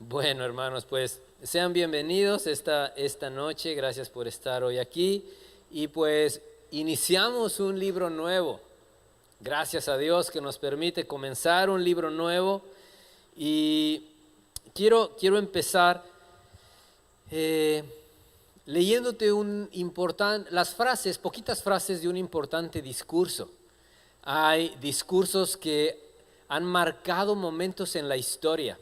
Bueno, hermanos, pues sean bienvenidos esta noche. Gracias por estar hoy aquí. Y pues iniciamos un libro nuevo. Gracias a Dios que nos permite comenzar un libro nuevo. Y quiero empezar leyéndote poquitas frases de un importante discurso. Hay discursos que han marcado momentos en la historia.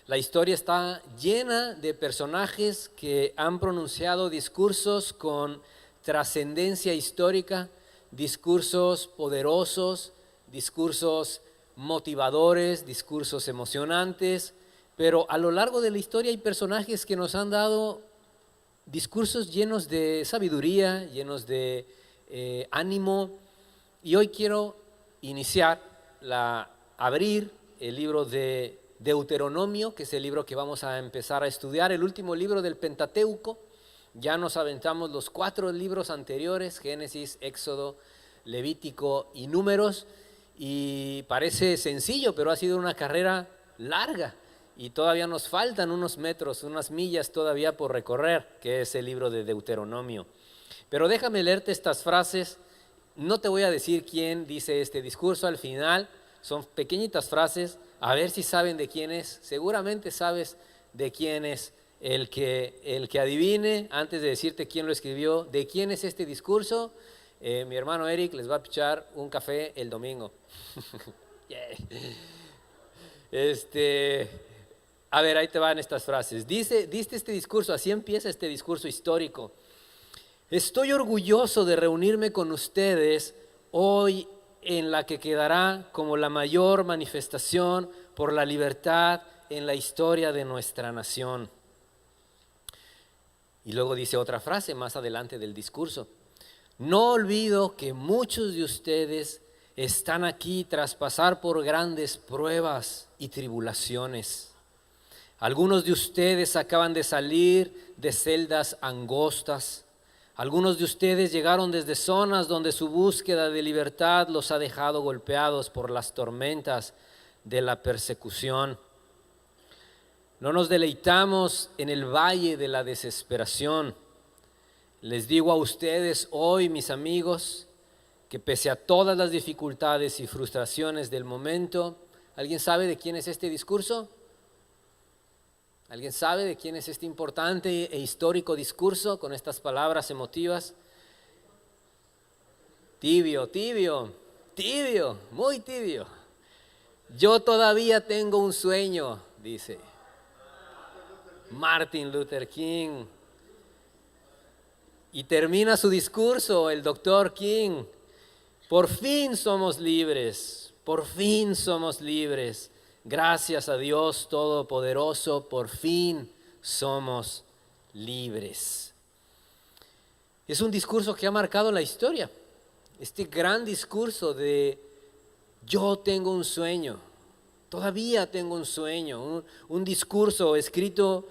La historia está llena de personajes que han pronunciado discursos con trascendencia histórica, discursos poderosos, discursos motivadores, discursos emocionantes, pero a lo largo de la historia hay personajes que nos han dado discursos llenos de sabiduría, llenos de ánimo, y hoy quiero abrir el libro de Deuteronomio, que es el libro que vamos a empezar a estudiar, el último libro del Pentateuco. Ya nos aventamos los 4 libros anteriores, Génesis, Éxodo, Levítico y Números, y parece sencillo, pero ha sido una carrera larga y todavía nos faltan unos metros, unas millas todavía por recorrer, que es el libro de Deuteronomio. Pero déjame leerte estas frases. No te voy a decir quién dice este discurso al final, son pequeñitas frases. A ver si saben de quién es. Seguramente sabes de quién es. El que adivine, antes de decirte quién lo escribió, de quién es este discurso, mi hermano Eric les va a pichar un café el domingo. Yeah. A ver, ahí te van estas frases. Dice este discurso, así empieza este discurso histórico. Estoy orgulloso de reunirme con ustedes hoy en la que quedará como la mayor manifestación por la libertad en la historia de nuestra nación. Y luego dice otra frase más adelante del discurso. No olvido que muchos de ustedes están aquí tras pasar por grandes pruebas y tribulaciones. Algunos de ustedes acaban de salir de celdas angostas. Algunos de ustedes llegaron desde zonas donde su búsqueda de libertad los ha dejado golpeados por las tormentas de la persecución. No nos deleitamos en el valle de la desesperación. Les digo a ustedes hoy, mis amigos, que pese a todas las dificultades y frustraciones del momento, ¿alguien sabe de quién es este discurso? ¿Alguien sabe de quién es este importante e histórico discurso con estas palabras emotivas? Tibio, muy tibio. Yo todavía tengo un sueño, dice Martin Luther King. Y termina su discurso el doctor King. Por fin somos libres, por fin somos libres. Gracias a Dios Todopoderoso, por fin somos libres. Es un discurso que ha marcado la historia. Este gran discurso de yo tengo un sueño, todavía tengo un sueño. Un discurso escrito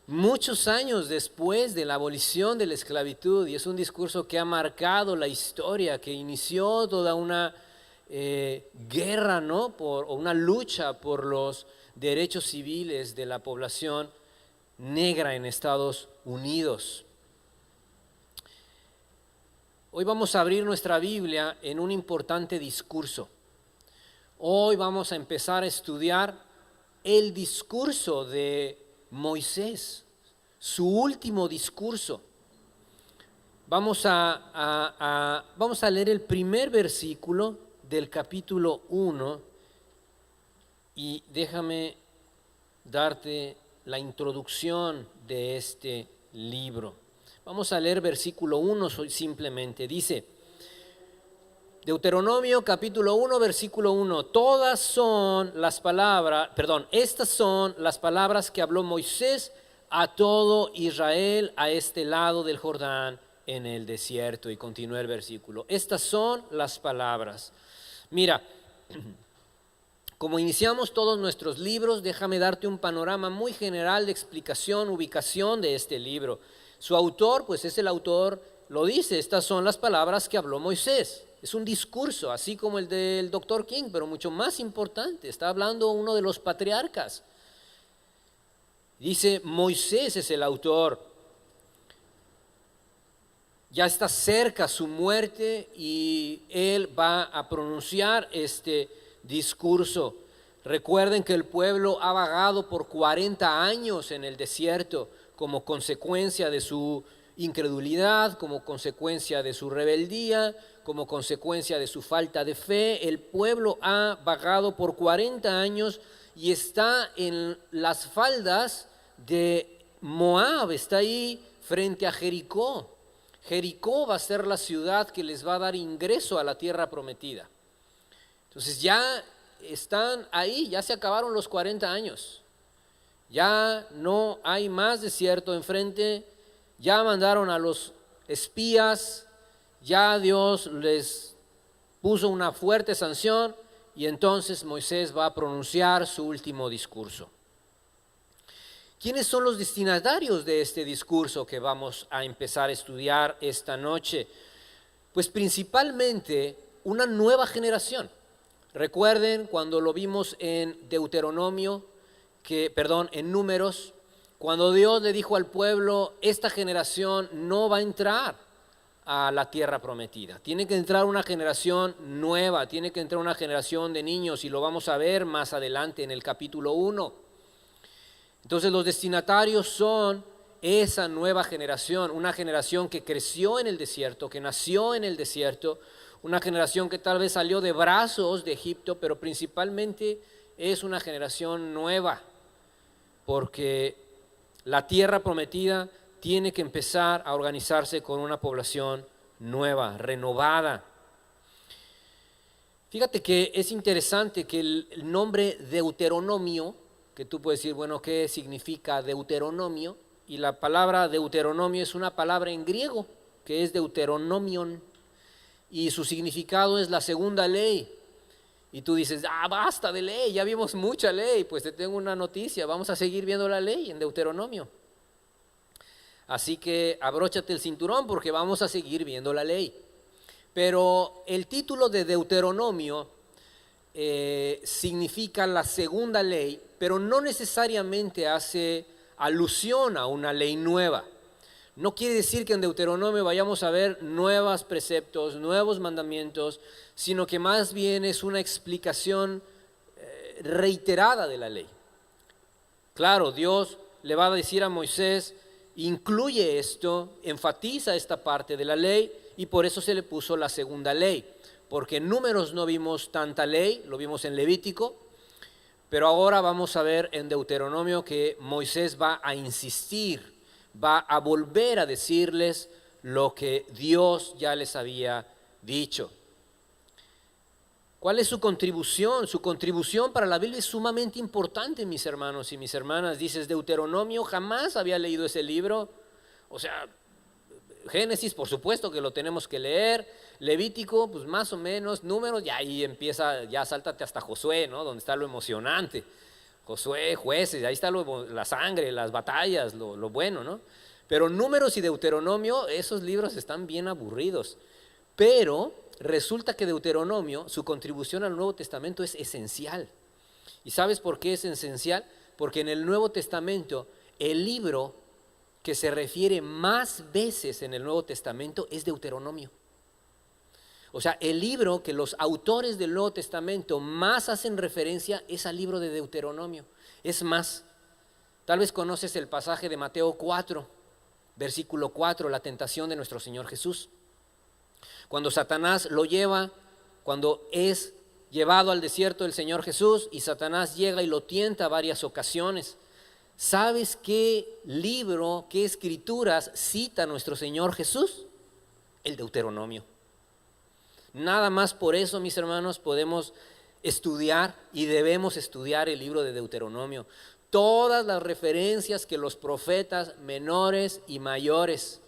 muchos años después de la abolición de la esclavitud. Y es un discurso que ha marcado la historia, que inició toda una guerra, ¿no? O una lucha por los derechos civiles de la población negra en Estados Unidos. Hoy vamos a abrir nuestra Biblia en un importante discurso. Hoy vamos a empezar a estudiar el discurso de Moisés, su último discurso. Vamos a leer el primer versículo del capítulo 1 y déjame darte la introducción de este libro. Vamos a leer versículo 1 simplemente. Dice, Deuteronomio capítulo 1, versículo 1. Estas son las palabras que habló Moisés a todo Israel a este lado del Jordán en el desierto. Y continúa el versículo. Estas son las palabras. Mira, como iniciamos todos nuestros libros, déjame darte un panorama muy general de explicación, ubicación de este libro. Su autor, pues es el autor, lo dice, estas son las palabras que habló Moisés. Es un discurso, así como el del Dr. King, pero mucho más importante. Está hablando uno de los patriarcas. Dice, Moisés es el autor. Ya está cerca su muerte y él va a pronunciar este discurso. Recuerden que el pueblo ha vagado por 40 años en el desierto como consecuencia de su incredulidad, como consecuencia de su rebeldía, como consecuencia de su falta de fe. El pueblo ha vagado por 40 años y está en las faldas de Moab, está ahí frente a Jericó. Jericó va a ser la ciudad que les va a dar ingreso a la tierra prometida. Entonces ya están ahí, ya se acabaron los 40 años. Ya no hay más desierto enfrente, ya mandaron a los espías, ya Dios les puso una fuerte sanción y entonces Moisés va a pronunciar su último discurso. ¿Quiénes son los destinatarios de este discurso que vamos a empezar a estudiar esta noche? Pues principalmente una nueva generación. Recuerden cuando lo vimos en en Números, cuando Dios le dijo al pueblo, esta generación no va a entrar a la tierra prometida. Tiene que entrar una generación nueva, tiene que entrar una generación de niños y lo vamos a ver más adelante en el capítulo 1. Entonces los destinatarios son esa nueva generación, una generación que creció en el desierto, que nació en el desierto, una generación que tal vez salió de brazos de Egipto, pero principalmente es una generación nueva, porque la tierra prometida tiene que empezar a organizarse con una población nueva, renovada. Fíjate que es interesante que el nombre Deuteronomio, que tú puedes decir, bueno, ¿qué significa Deuteronomio? Y la palabra Deuteronomio es una palabra en griego, que es Deuteronomion, y su significado es la segunda ley. Y tú dices, basta de ley, ya vimos mucha ley. Pues te tengo una noticia, vamos a seguir viendo la ley en Deuteronomio. Así que abróchate el cinturón porque vamos a seguir viendo la ley. Pero el título de Deuteronomio significa la segunda ley, pero no necesariamente hace alusión a una ley nueva. No quiere decir que en Deuteronomio vayamos a ver nuevos preceptos, nuevos mandamientos, sino que más bien es una explicación reiterada de la ley. Claro, Dios le va a decir a Moisés, incluye esto, enfatiza esta parte de la ley y por eso se le puso la segunda ley. Porque en Números no vimos tanta ley, lo vimos en Levítico, pero ahora vamos a ver en Deuteronomio que Moisés va a insistir, va a volver a decirles lo que Dios ya les había dicho. ¿Cuál es su contribución? Su contribución para la Biblia es sumamente importante, mis hermanos y mis hermanas. Dices Deuteronomio, jamás había leído ese libro. O sea, Génesis, por supuesto que lo tenemos que leer. Levítico, pues más o menos. Números, ya ahí empieza, ya sáltate hasta Josué, ¿no? Donde está lo emocionante. Josué, Jueces, ahí está la sangre, las batallas, lo bueno, ¿no? Pero Números y Deuteronomio, esos libros están bien aburridos. Pero resulta que Deuteronomio, su contribución al Nuevo Testamento es esencial. ¿Y sabes por qué es esencial? Porque en el Nuevo Testamento, el libro que se refiere más veces en el Nuevo Testamento es Deuteronomio. O sea, el libro que los autores del Nuevo Testamento más hacen referencia es al libro de Deuteronomio. Es más, tal vez conoces el pasaje de Mateo 4, versículo 4, la tentación de nuestro Señor Jesús. Cuando Satanás lo lleva, cuando es llevado al desierto del Señor Jesús y Satanás llega y lo tienta varias ocasiones. ¿Sabes qué libro, qué escrituras cita nuestro Señor Jesús? El Deuteronomio. Nada más por eso, mis hermanos, podemos estudiar y debemos estudiar el libro de Deuteronomio. Todas las referencias que los profetas menores y mayores,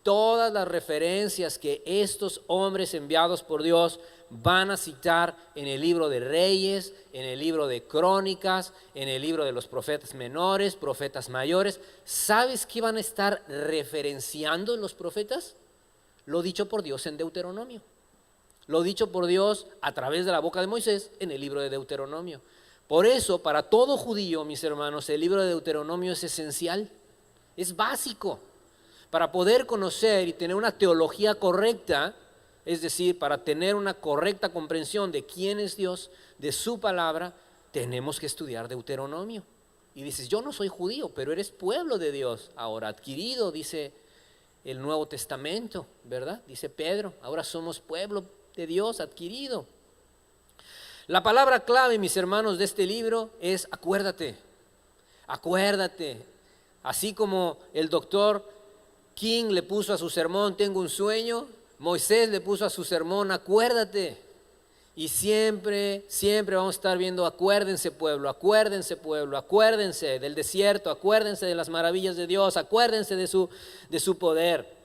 todas las referencias que estos hombres enviados por Dios van a citar en el libro de Reyes, en el libro de Crónicas, en el libro de los profetas menores, profetas mayores. ¿Sabes qué van a estar referenciando en los profetas? Lo dicho por Dios en Deuteronomio. Lo dicho por Dios a través de la boca de Moisés en el libro de Deuteronomio. Por eso, para todo judío, mis hermanos, el libro de Deuteronomio es esencial, es básico. Para poder conocer y tener una teología correcta, es decir, para tener una correcta comprensión de quién es Dios, de su palabra, tenemos que estudiar Deuteronomio. Y dices, yo no soy judío, pero eres pueblo de Dios, ahora adquirido, dice el Nuevo Testamento, ¿verdad? Dice Pedro, ahora somos pueblo de Dios adquirido. La palabra clave, mis hermanos, de este libro es acuérdate, acuérdate. Así como el doctor King le puso a su sermón, tengo un sueño, Moisés le puso a su sermón, acuérdate. Y siempre, siempre vamos a estar viendo, acuérdense pueblo, acuérdense del desierto, acuérdense de las maravillas de Dios, acuérdense de su poder.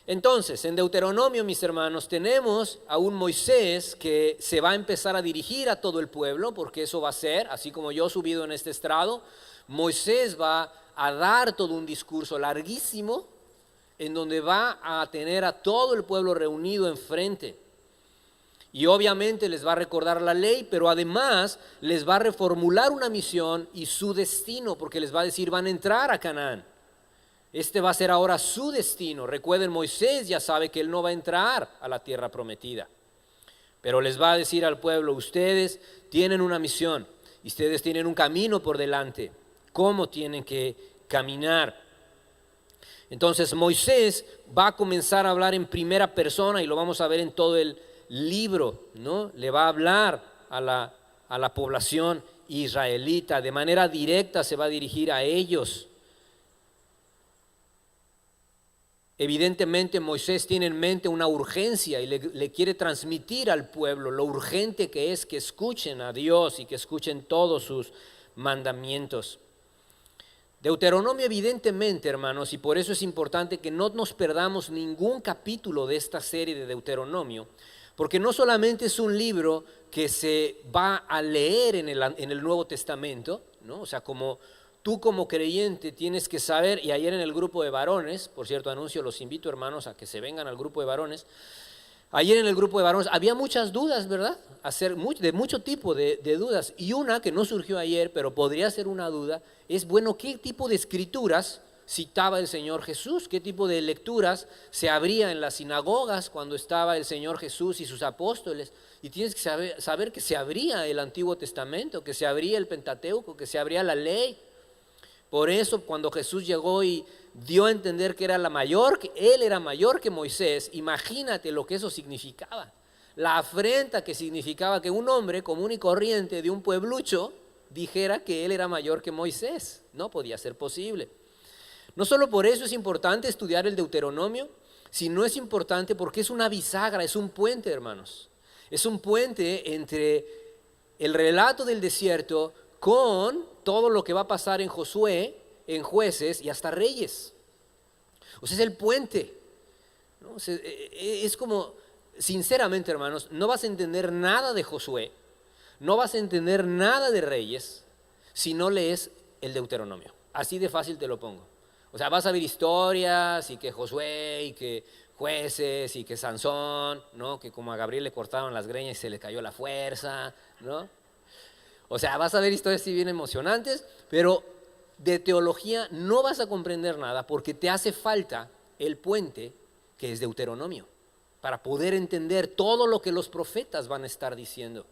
Entonces, en Deuteronomio, mis hermanos, tenemos a un Moisés que se va a empezar a dirigir a todo el pueblo, porque eso va a ser, así como yo subido en este estrado, Moisés va a dar todo un discurso larguísimo en donde va a tener a todo el pueblo reunido enfrente. Y obviamente les va a recordar la ley, pero además les va a reformular una misión y su destino, porque les va a decir, van a entrar a Canaán. Este va a ser ahora su destino. Recuerden, Moisés ya sabe que él no va a entrar a la tierra prometida. Pero les va a decir al pueblo, ustedes tienen una misión, ustedes tienen un camino por delante. ¿Cómo tienen que caminar? Entonces Moisés va a comenzar a hablar en primera persona y lo vamos a ver en todo el libro, ¿no? Le va a hablar a la población israelita, de manera directa se va a dirigir a ellos. Evidentemente Moisés tiene en mente una urgencia y le quiere transmitir al pueblo lo urgente que es que escuchen a Dios y que escuchen todos sus mandamientos. Deuteronomio evidentemente, hermanos, y por eso es importante que no nos perdamos ningún capítulo de esta serie de Deuteronomio, porque no solamente es un libro que se va a leer en el Nuevo Testamento, ¿no? O sea, como tú como creyente tienes que saber, y ayer en el grupo de varones, por cierto anuncio, los invito hermanos a que se vengan al grupo de varones, ayer en el grupo de varones había muchas dudas, ¿verdad? De mucho tipo de dudas, y una que no surgió ayer, pero podría ser una duda, es bueno, ¿qué tipo de escrituras citaba el Señor Jesús? ¿Qué tipo de lecturas se abría en las sinagogas cuando estaba el Señor Jesús y sus apóstoles? Y tienes que saber que se abría el Antiguo Testamento, que se abría el Pentateuco, que se abría la ley. Por eso cuando Jesús llegó y dio a entender que él era mayor que Moisés, imagínate lo que eso significaba. La afrenta que significaba que un hombre común y corriente de un pueblucho dijera que él era mayor que Moisés. No podía ser posible. No solo por eso es importante estudiar el Deuteronomio, sino es importante porque es una bisagra, es un puente, hermanos. Es un puente entre el relato del desierto con todo lo que va a pasar en Josué, en Jueces y hasta Reyes. O sea, es el puente, ¿no? O sea, es como, sinceramente, hermanos, no vas a entender nada de Josué, no vas a entender nada de Reyes si no lees el Deuteronomio. Así de fácil te lo pongo. O sea, vas a ver historias y que Josué y que Jueces y que Sansón, ¿no? Que como a Gabriel le cortaron las greñas y se le cayó la fuerza, ¿no? O sea, vas a ver historias así bien emocionantes, pero de teología no vas a comprender nada porque te hace falta el puente que es Deuteronomio para poder entender todo lo que los profetas van a estar diciendo.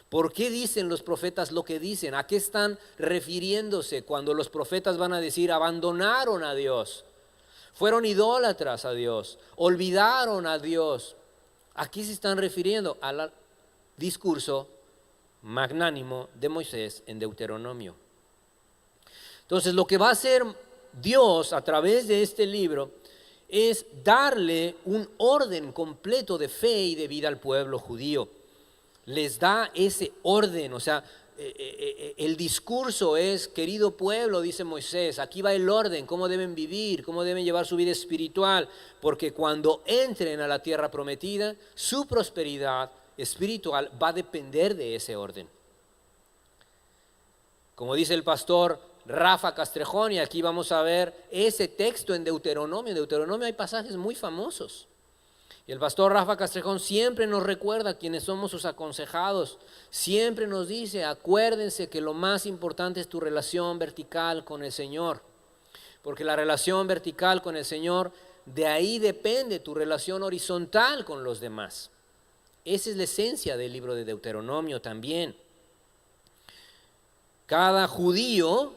¿Por qué dicen los profetas lo que dicen? ¿A qué están refiriéndose cuando los profetas van a decir abandonaron a Dios? Fueron idólatras a Dios, olvidaron a Dios. ¿A qué se están refiriendo? Al discurso magnánimo de Moisés en Deuteronomio. Entonces, lo que va a hacer Dios a través de este libro es darle un orden completo de fe y de vida al pueblo judío. Les da ese orden, o sea, el discurso es, querido pueblo, dice Moisés, aquí va el orden, cómo deben vivir, cómo deben llevar su vida espiritual, porque cuando entren a la tierra prometida, su prosperidad espiritual va a depender de ese orden. Como dice el pastor Rafa Castrejón, y aquí vamos a ver ese texto en Deuteronomio. En Deuteronomio hay pasajes muy famosos. Y el pastor Rafa Castrejón siempre nos recuerda, quienes somos sus aconsejados, siempre nos dice, acuérdense que lo más importante es tu relación vertical con el Señor, porque la relación vertical con el Señor, de ahí depende tu relación horizontal con los demás. Esa es la esencia del libro de Deuteronomio también. Cada judío,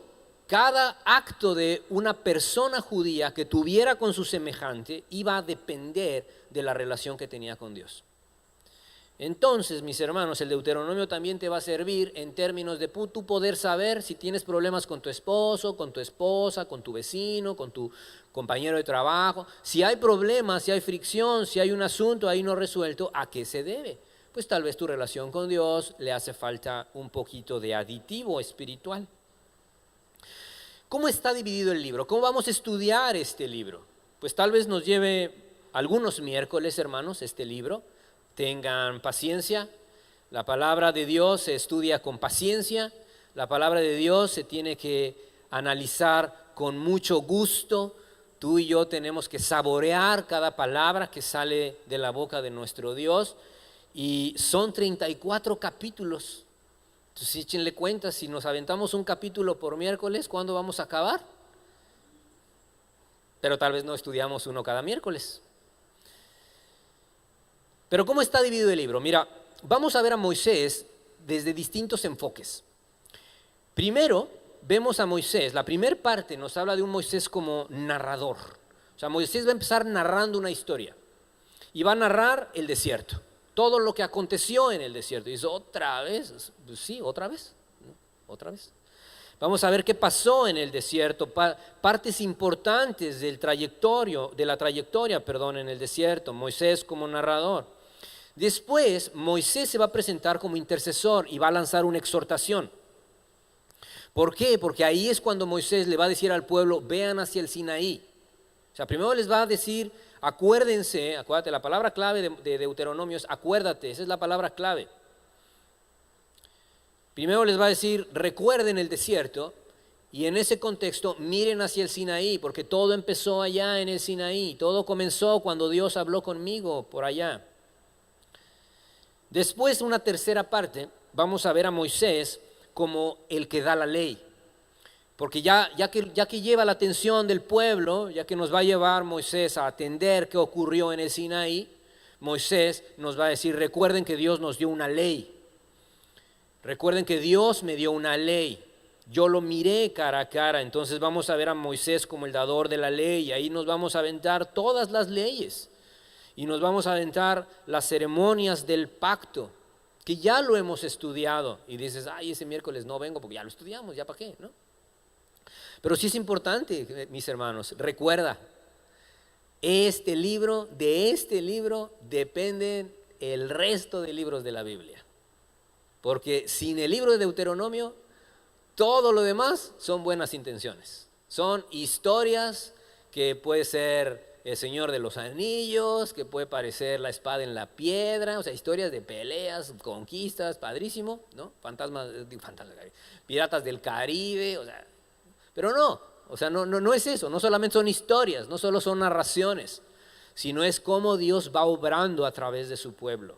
cada acto de una persona judía que tuviera con su semejante iba a depender de la relación que tenía con Dios. Entonces, mis hermanos, el Deuteronomio también te va a servir en términos de tú poder saber si tienes problemas con tu esposo, con tu esposa, con tu vecino, con tu compañero de trabajo. Si hay problemas, si hay fricción, si hay un asunto ahí no resuelto, ¿a qué se debe? Pues tal vez tu relación con Dios le hace falta un poquito de aditivo espiritual. ¿Cómo está dividido el libro? ¿Cómo vamos a estudiar este libro? Pues tal vez nos lleve algunos miércoles, hermanos, este libro. Tengan paciencia. La palabra de Dios se estudia con paciencia. La palabra de Dios se tiene que analizar con mucho gusto. Tú y yo tenemos que saborear cada palabra que sale de la boca de nuestro Dios. Y son 34 capítulos. Entonces échenle cuenta, si nos aventamos un capítulo por miércoles, ¿cuándo vamos a acabar? Pero tal vez no estudiamos uno cada miércoles. Pero ¿cómo está dividido el libro? Mira, vamos a ver a Moisés desde distintos enfoques. Primero, vemos a Moisés, la primera parte nos habla de un Moisés como narrador. O sea, Moisés va a empezar narrando una historia y va a narrar el desierto. Todo lo que aconteció en el desierto. Y dice, ¿otra vez? Pues sí, otra vez. Otra vez. Vamos a ver qué pasó en el desierto, partes importantes de la trayectoria en el desierto, Moisés como narrador. Después, Moisés se va a presentar como intercesor y va a lanzar una exhortación. ¿Por qué? Porque ahí es cuando Moisés le va a decir al pueblo, vean hacia el Sinaí. O sea, primero les va a decir, acuérdate, la palabra clave de Deuteronomio es acuérdate, esa es la palabra clave. Primero les va a decir, recuerden el desierto, y en ese contexto miren hacia el Sinaí, porque todo empezó allá en el Sinaí, todo comenzó cuando Dios habló conmigo por allá. Después, una tercera parte, vamos a ver a Moisés como el que da la ley. Porque ya que lleva la atención del pueblo, ya que nos va a llevar Moisés a atender qué ocurrió en el Sinaí, Moisés nos va a decir, recuerden que Dios nos dio una ley. Recuerden que Dios me dio una ley. Yo lo miré cara a cara. Entonces vamos a ver a Moisés como el dador de la ley. Y ahí nos vamos a aventar todas las leyes. Y nos vamos a aventar las ceremonias del pacto, que ya lo hemos estudiado. Y dices, ay, ese miércoles no vengo porque ya lo estudiamos, ¿ya para qué? ¿No? Pero sí es importante, mis hermanos, recuerda, de este libro dependen el resto de libros de la Biblia. Porque sin el libro de Deuteronomio, todo lo demás son buenas intenciones. Son historias que puede ser el Señor de los Anillos, que puede parecer la espada en la piedra, o sea, historias de peleas, conquistas, padrísimo, ¿no? Piratas del Caribe, o sea, pero no es eso, no solamente son historias, no solo son narraciones, sino es cómo Dios va obrando a través de su pueblo.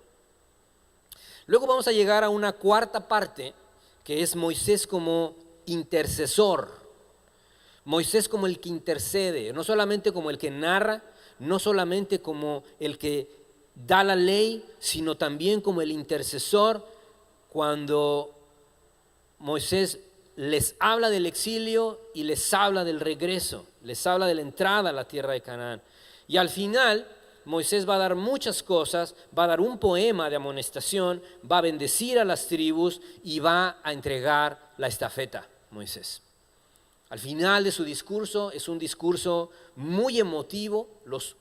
Luego vamos a llegar a una cuarta parte, que es Moisés como intercesor. Moisés como el que intercede, no solamente como el que narra, no solamente como el que da la ley, sino también como el intercesor cuando Moisés les habla del exilio y les habla del regreso, les habla de la entrada a la tierra de Canaán. Y al final Moisés va a dar muchas cosas, va a dar un poema de amonestación, va a bendecir a las tribus y va a entregar la estafeta, Moisés. Al final de su discurso, es un discurso muy emotivo, los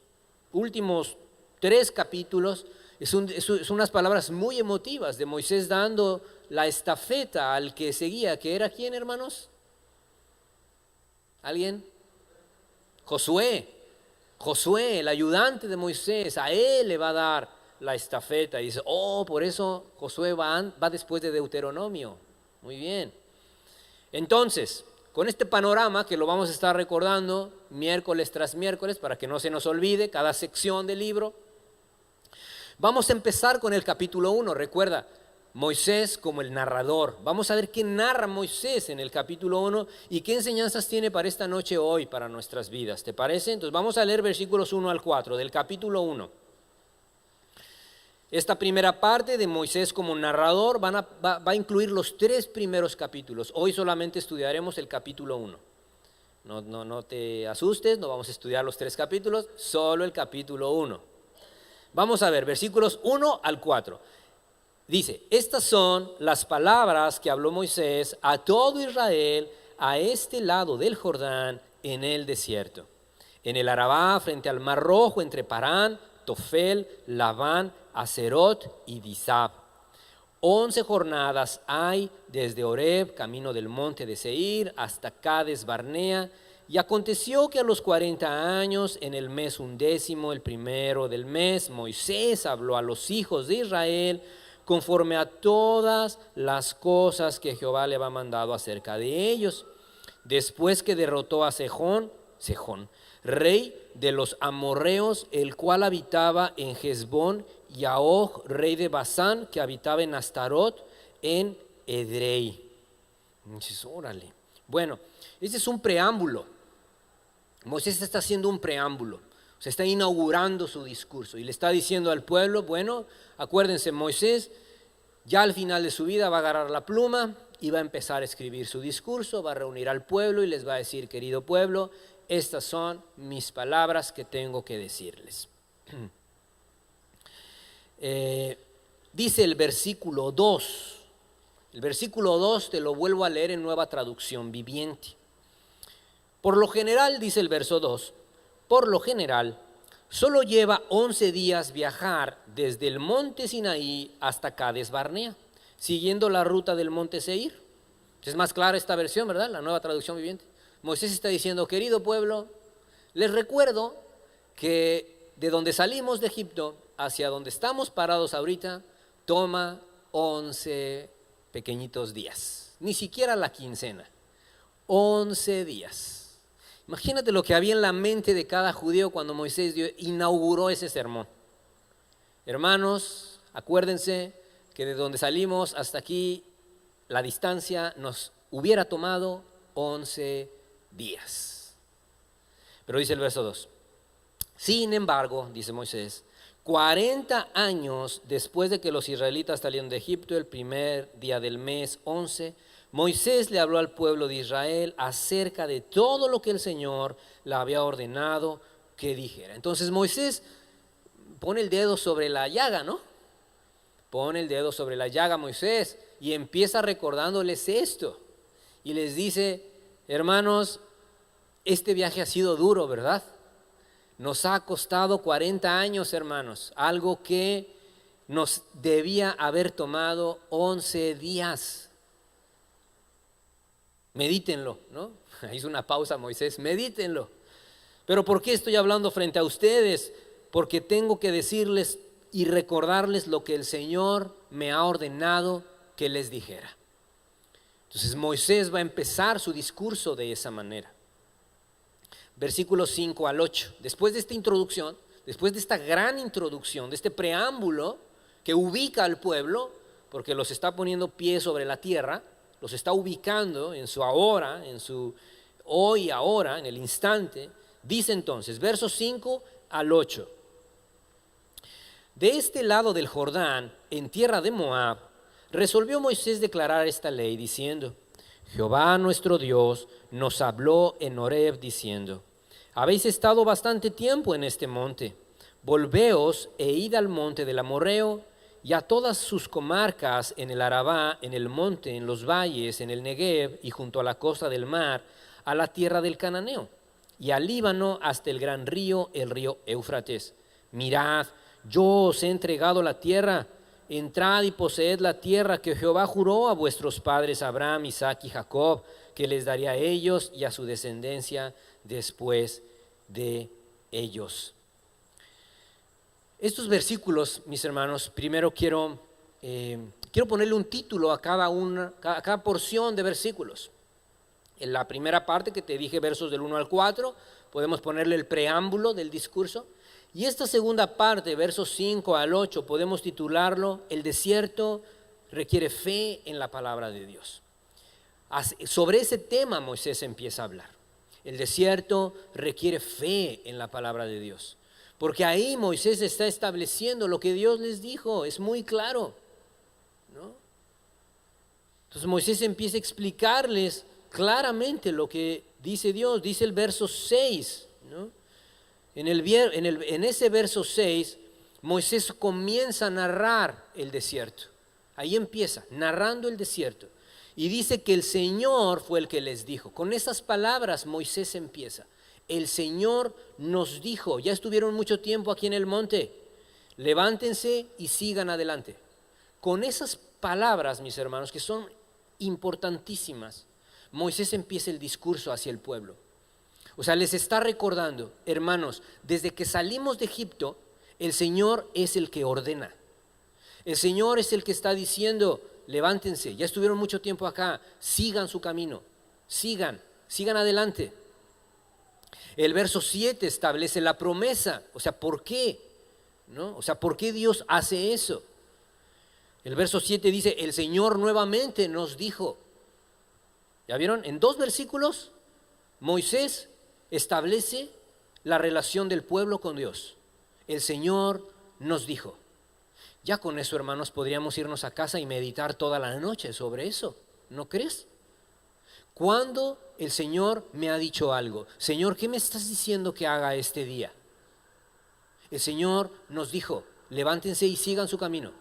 últimos 3 capítulos, es unas palabras muy emotivas de Moisés dando la estafeta al que seguía, que era ¿quién, hermanos? ¿Alguien? Josué, el ayudante de Moisés, a él le va a dar la estafeta. Y dice, por eso Josué va después de Deuteronomio. Muy bien. Entonces, con este panorama que lo vamos a estar recordando miércoles tras miércoles para que no se nos olvide cada sección del libro, Vamos a empezar con el capítulo 1. Recuerda, Moisés como el narrador. Vamos a ver qué narra Moisés en el capítulo 1 y qué enseñanzas tiene para esta noche hoy, para nuestras vidas. ¿Te parece? Entonces vamos a leer versículos 1 al 4 del capítulo 1. Esta primera parte de Moisés como narrador va a incluir los 3 primeros capítulos. Hoy solamente estudiaremos el capítulo 1. No te asustes, no vamos a estudiar los 3 capítulos, solo el capítulo 1. Vamos a ver, versículos 1 al 4. Dice, estas son las palabras que habló Moisés a todo Israel a este lado del Jordán en el desierto. En el Arabá, frente al Mar Rojo, entre Parán, Tofel, Labán, Aserot y Disab. 11 jornadas hay desde Horeb, camino del monte de Seir, hasta Cades Barnea. Y aconteció que a los 40 años, en el mes 11, el primero del mes, Moisés habló a los hijos de Israel conforme a todas las cosas que Jehová le había mandado acerca de ellos. Después que derrotó a Sejón, rey de los amorreos, el cual habitaba en Hesbón, y a Og, rey de Basán, que habitaba en Astarot, en Edrei. Dices, órale. Bueno, este es un preámbulo. Moisés está haciendo un preámbulo, se está inaugurando su discurso y le está diciendo al pueblo, bueno, acuérdense, Moisés ya al final de su vida va a agarrar la pluma y va a empezar a escribir su discurso, va a reunir al pueblo y les va a decir, querido pueblo, estas son mis palabras que tengo que decirles. Dice el versículo 2, te lo vuelvo a leer en Nueva Traducción Viviente. Por lo general, dice el verso 2, por lo general, solo lleva 11 días viajar desde el monte Sinaí hasta Cades Barnea, siguiendo la ruta del monte Seir. Es más clara esta versión, ¿verdad? La Nueva Traducción Viviente. Moisés está diciendo, querido pueblo, les recuerdo que de donde salimos de Egipto hacia donde estamos parados ahorita, toma 11 pequeñitos días, ni siquiera la quincena, 11 días. Imagínate lo que había en la mente de cada judío cuando Moisés inauguró ese sermón. Hermanos, acuérdense que de donde salimos hasta aquí, la distancia nos hubiera tomado 11 días. Pero dice el verso 2, sin embargo, dice Moisés, 40 años después de que los israelitas salieron de Egipto, el primer día del mes 11, Moisés le habló al pueblo de Israel acerca de todo lo que el Señor le había ordenado que dijera. Entonces Moisés pone el dedo sobre la llaga, ¿no? Pone el dedo sobre la llaga Moisés y empieza recordándoles esto. Y les dice, hermanos, este viaje ha sido duro, ¿verdad? Nos ha costado 40 años, hermanos, algo que nos debía haber tomado 11 días. Medítenlo, ¿no? Hizo una pausa Moisés, medítenlo. Pero ¿por qué estoy hablando frente a ustedes? Porque tengo que decirles y recordarles lo que el Señor me ha ordenado que les dijera. Entonces Moisés va a empezar su discurso de esa manera. Versículos 5 al 8. Después de esta introducción, después de esta gran introducción, de este preámbulo que ubica al pueblo, porque los está poniendo pie sobre la tierra, los está ubicando en su ahora, en su hoy, ahora, en el instante. Dice entonces, versos 5 al 8. De este lado del Jordán, en tierra de Moab, resolvió Moisés declarar esta ley diciendo, Jehová nuestro Dios nos habló en Horeb diciendo, habéis estado bastante tiempo en este monte, volveos e id al monte del Amorreo, y a todas sus comarcas en el Arabá, en el monte, en los valles, en el Negev y junto a la costa del mar, a la tierra del Cananeo, y al Líbano hasta el gran río, el río Éufrates. Mirad, yo os he entregado la tierra, entrad y poseed la tierra que Jehová juró a vuestros padres Abraham, Isaac y Jacob, que les daría a ellos y a su descendencia después de ellos. Estos versículos, mis hermanos, primero quiero ponerle un título a cada porción de versículos. En la primera parte que te dije, versos del 1 al 4, podemos ponerle el preámbulo del discurso. Y esta segunda parte, versos 5 al 8, podemos titularlo: el desierto requiere fe en la palabra de Dios. Sobre ese tema Moisés empieza a hablar. El desierto requiere fe en la palabra de Dios, porque ahí Moisés está estableciendo lo que Dios les dijo, es muy claro, ¿no? Entonces Moisés empieza a explicarles claramente lo que dice Dios. Dice el verso 6, ¿no? En ese verso 6, Moisés comienza a narrar el desierto. Ahí empieza, narrando el desierto. Y dice que el Señor fue el que les dijo. Con esas palabras Moisés empieza. El Señor nos dijo, ya estuvieron mucho tiempo aquí en el monte, levántense y sigan adelante. Con esas palabras, mis hermanos, que son importantísimas, Moisés empieza el discurso hacia el pueblo. O sea, les está recordando: hermanos, desde que salimos de Egipto, el Señor es el que ordena. El Señor es el que está diciendo: levántense, ya estuvieron mucho tiempo acá, sigan su camino, sigan adelante. El verso 7 establece la promesa, o sea, ¿por qué? ¿No? O sea, ¿por qué Dios hace eso? El verso 7 dice: el Señor nuevamente nos dijo. ¿Ya vieron? En 2 versículos, Moisés establece la relación del pueblo con Dios. El Señor nos dijo. Ya con eso, hermanos, podríamos irnos a casa y meditar toda la noche sobre eso, ¿no crees? Cuando el Señor me ha dicho algo: Señor, ¿qué me estás diciendo que haga este día? El Señor nos dijo: levántense y sigan su camino.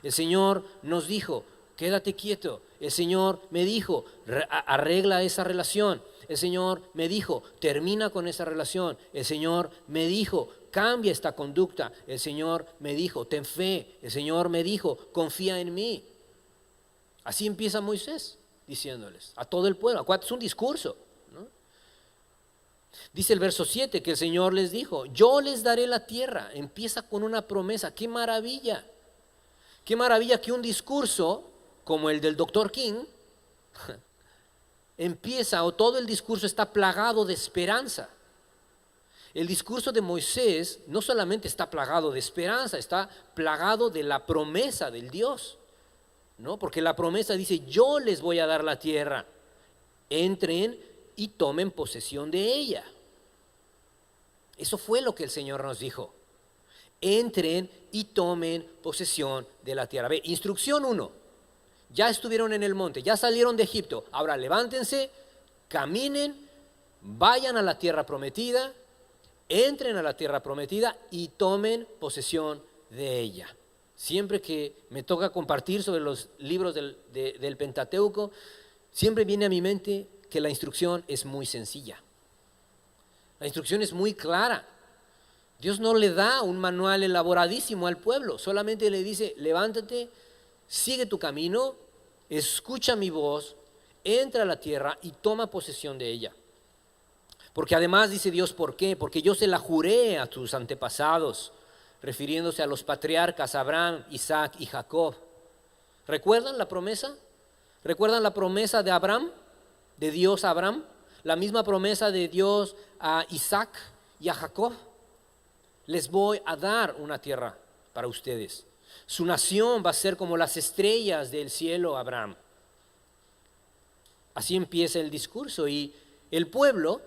El Señor nos dijo: quédate quieto. El Señor me dijo: arregla esa relación. El Señor me dijo: termina con esa relación. El Señor me dijo: cambia esta conducta. El Señor me dijo: ten fe. El Señor me dijo: confía en mí. Así empieza Moisés diciéndoles a todo el pueblo. Es un discurso, ¿no? Dice el verso 7 que el Señor les dijo: yo les daré la tierra. Empieza con una promesa. ¡Qué maravilla! Qué maravilla que un discurso como el del Dr. King empieza, o todo el discurso está plagado de esperanza. El discurso de Moisés no solamente está plagado de esperanza, está plagado de la promesa del Dios, ¿no? Porque la promesa dice: yo les voy a dar la tierra, entren y tomen posesión de ella. Eso fue lo que el Señor nos dijo: entren y tomen posesión de la tierra. Ve, instrucción 1. Ya estuvieron en el monte, ya salieron de Egipto. Ahora levántense, caminen, vayan a la tierra prometida, entren a la tierra prometida y tomen posesión de ella. Siempre que me toca compartir sobre los libros del Pentateuco, siempre viene a mi mente que la instrucción es muy sencilla. La instrucción es muy clara. Dios no le da un manual elaboradísimo al pueblo, solamente le dice: levántate, sigue tu camino, escucha mi voz, entra a la tierra y toma posesión de ella. Porque además dice Dios: ¿por qué? Porque yo se la juré a tus antepasados, refiriéndose a los patriarcas Abraham, Isaac y Jacob. ¿Recuerdan la promesa? ¿Recuerdan la promesa de Abraham? De Dios a Abraham. La misma promesa de Dios a Isaac y a Jacob. Les voy a dar una tierra para ustedes. Su nación va a ser como las estrellas del cielo, Abraham. Así empieza el discurso. Y el pueblo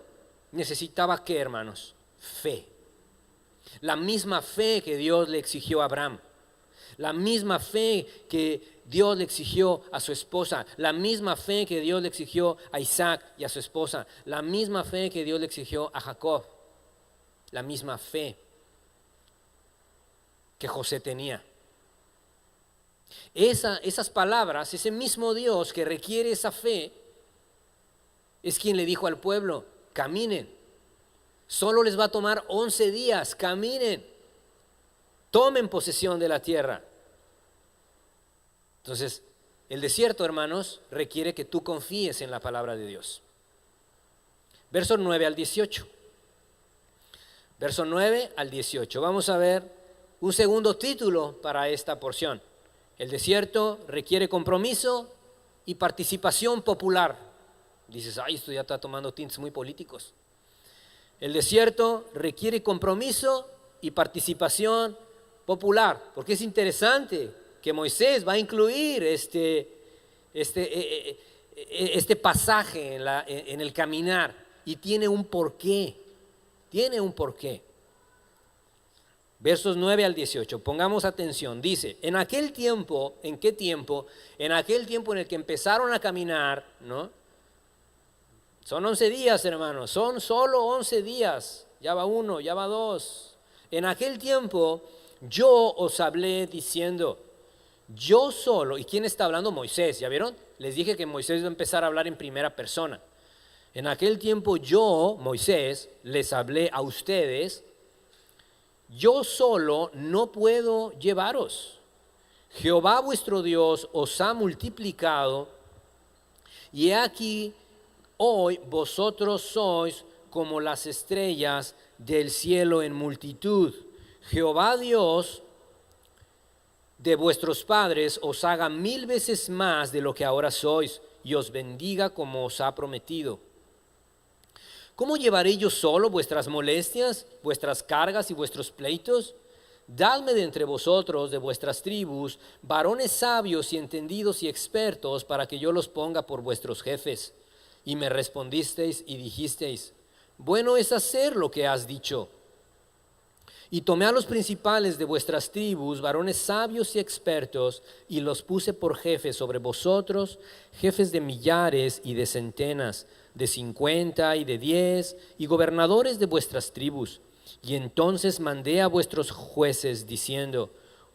necesitaba, ¿qué, hermanos? Fe. La misma fe que Dios le exigió a Abraham. La misma fe que Dios le exigió a su esposa. La misma fe que Dios le exigió a Isaac y a su esposa. La misma fe que Dios le exigió a Jacob. La misma fe que José tenía. Esas palabras, ese mismo Dios que requiere esa fe, es quien le dijo al pueblo: caminen. Solo les va a tomar 11 días, caminen. Tomen posesión de la tierra. Entonces, el desierto, hermanos, requiere que tú confíes en la palabra de Dios. Verso 9 al 18. Verso 9 al 18. Vamos a ver un segundo título para esta porción. El desierto requiere compromiso y participación popular. Dices: ay, esto ya está tomando tintes muy políticos. El desierto requiere compromiso y participación popular, porque es interesante que Moisés va a incluir este pasaje en el caminar, y tiene un porqué, Versos 9 al 18, pongamos atención, dice, en aquel tiempo, ¿en qué tiempo? En aquel tiempo en el que empezaron a caminar, ¿no? Son 11 días, hermanos, son solo 11 días, ya va uno, ya va dos. En aquel tiempo yo os hablé diciendo, yo solo, ¿y quién está hablando? Moisés, ¿ya vieron? Les dije que Moisés va a empezar a hablar en primera persona. En aquel tiempo yo, Moisés, les hablé a ustedes, yo solo no puedo llevaros. Jehová vuestro Dios os ha multiplicado, y he aquí hoy vosotros sois como las estrellas del cielo en multitud. Jehová Dios de vuestros padres os haga 1000 veces más de lo que ahora sois, y os bendiga como os ha prometido. ¿Cómo llevaré yo solo vuestras molestias, vuestras cargas y vuestros pleitos? Dadme de entre vosotros, de vuestras tribus, varones sabios y entendidos y expertos, para que yo los ponga por vuestros jefes. Y me respondisteis y dijisteis, bueno es hacer lo que has dicho. Y tomé a los principales de vuestras tribus, varones sabios y expertos, y los puse por jefes sobre vosotros, jefes de millares y de centenas, de 50 y de 10, y gobernadores de vuestras tribus. Y entonces mandé a vuestros jueces diciendo,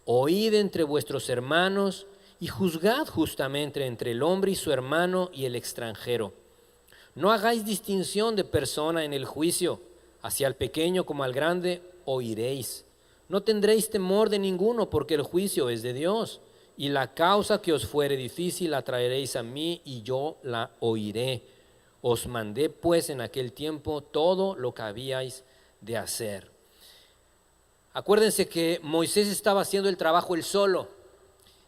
oíd entre vuestros hermanos y juzgad justamente entre el hombre y su hermano y el extranjero. No hagáis distinción de persona en el juicio, hacia el pequeño como al grande oiréis. No tendréis temor de ninguno, porque el juicio es de Dios, y la causa que os fuere difícil la traeréis a mí, y yo la oiré. Os mandé pues en aquel tiempo todo lo que habíais de hacer. Acuérdense que Moisés estaba haciendo el trabajo él solo,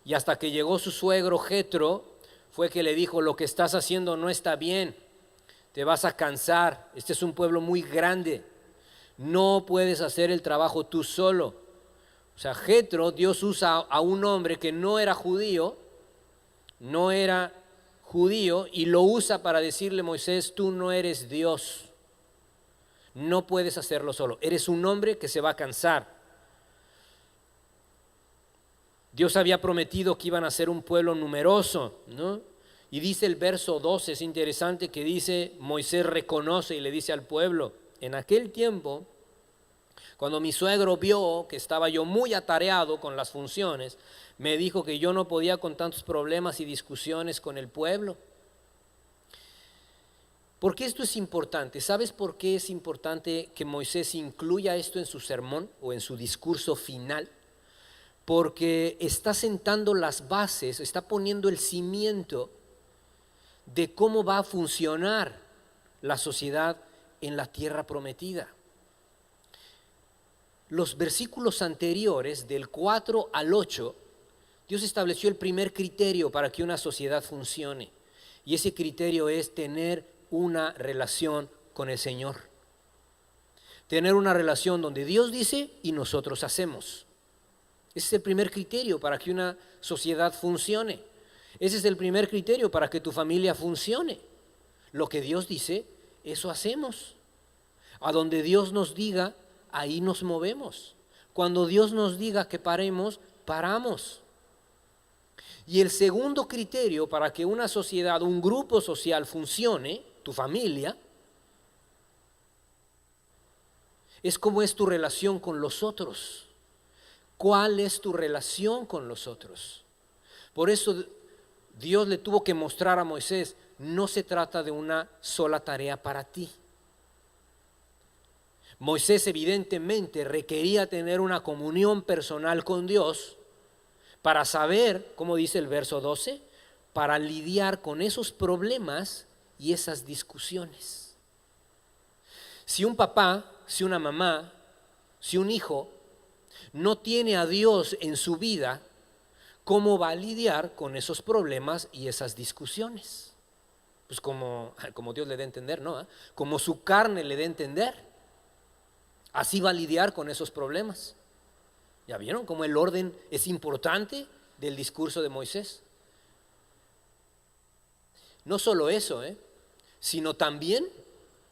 y hasta que llegó su suegro Jetro, fue que le dijo, lo que estás haciendo no está bien, te vas a cansar, este es un pueblo muy grande, no puedes hacer el trabajo tú solo. O sea, Jetro, Dios usa a un hombre que no era judío, y lo usa para decirle, Moisés, tú no eres Dios, no puedes hacerlo solo, eres un hombre que se va a cansar. Dios había prometido que iban a ser un pueblo numeroso, ¿no? Y dice el verso 12, es interesante, que dice, Moisés reconoce y le dice al pueblo, en aquel tiempo, cuando mi suegro vio que estaba yo muy atareado con las funciones, me dijo que yo no podía con tantos problemas y discusiones con el pueblo. ¿Por qué esto es importante? ¿Sabes por qué es importante que Moisés incluya esto en su sermón o en su discurso final? Porque está sentando las bases, está poniendo el cimiento de cómo va a funcionar la sociedad en la tierra prometida. Los versículos anteriores, del 4 al 8, Dios estableció el primer criterio para que una sociedad funcione. Y ese criterio es tener una relación con el Señor. Tener una relación donde Dios dice y nosotros hacemos. Ese es el primer criterio para que una sociedad funcione. Ese es el primer criterio para que tu familia funcione. Lo que Dios dice, eso hacemos. A donde Dios nos diga, ahí nos movemos. Cuando Dios nos diga que paremos, paramos. Y el segundo criterio para que una sociedad, un grupo social funcione, tu familia, es cómo es tu relación con los otros. ¿Cuál es tu relación con los otros? Por eso Dios le tuvo que mostrar a Moisés, no se trata de una sola tarea para ti. Moisés evidentemente requería tener una comunión personal con Dios para saber, como dice el verso 12, para lidiar con esos problemas y esas discusiones. Si un papá, si una mamá, si un hijo no tiene a Dios en su vida, ¿cómo va a lidiar con esos problemas y esas discusiones? Pues como Dios le dé a entender, ¿no? Como su carne le dé a entender. Así va a lidiar con esos problemas. ¿Ya vieron cómo el orden es importante del discurso de Moisés? No solo eso, sino también,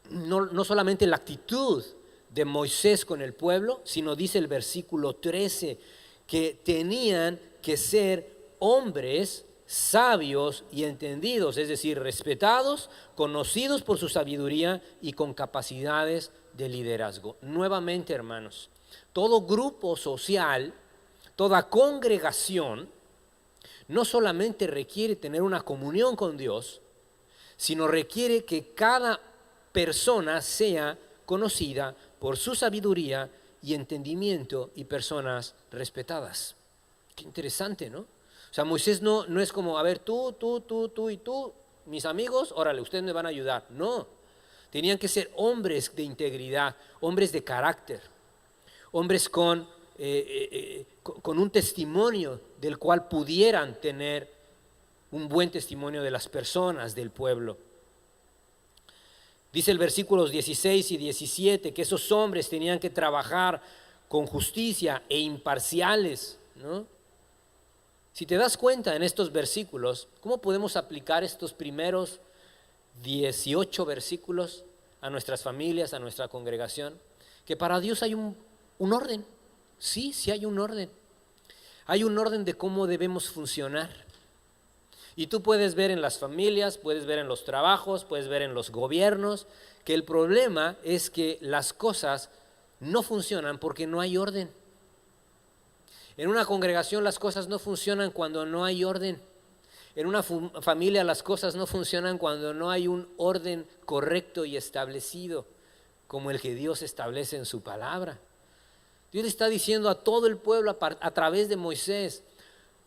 no solamente la actitud de Moisés con el pueblo, sino dice el versículo 13, que tenían que ser hombres sabios y entendidos, es decir, respetados, conocidos por su sabiduría y con capacidades de liderazgo. Nuevamente, hermanos, todo grupo social, toda congregación, no solamente requiere tener una comunión con Dios, sino requiere que cada persona sea conocida por su sabiduría y entendimiento y personas respetadas. Qué interesante, ¿no? O sea, Moisés no es como, a ver, tú y tú, mis amigos, órale, ustedes me van a ayudar. No, tenían que ser hombres de integridad, hombres de carácter, hombres con un testimonio del cual pudieran tener un buen testimonio de las personas del pueblo. Dice el versículos 16 y 17 que esos hombres tenían que trabajar con justicia e imparciales, ¿no? Si te das cuenta en estos versículos, ¿cómo podemos aplicar estos primeros 18 versículos a nuestras familias, a nuestra congregación? Que para Dios hay un orden. Sí hay un orden. Hay un orden de cómo debemos funcionar. Y tú puedes ver en las familias, puedes ver en los trabajos, puedes ver en los gobiernos, que el problema es que las cosas no funcionan porque no hay orden. En una congregación las cosas no funcionan cuando no hay orden. En una familia las cosas no funcionan cuando no hay un orden correcto y establecido, como el que Dios establece en su palabra. Dios le está diciendo a todo el pueblo a través de Moisés,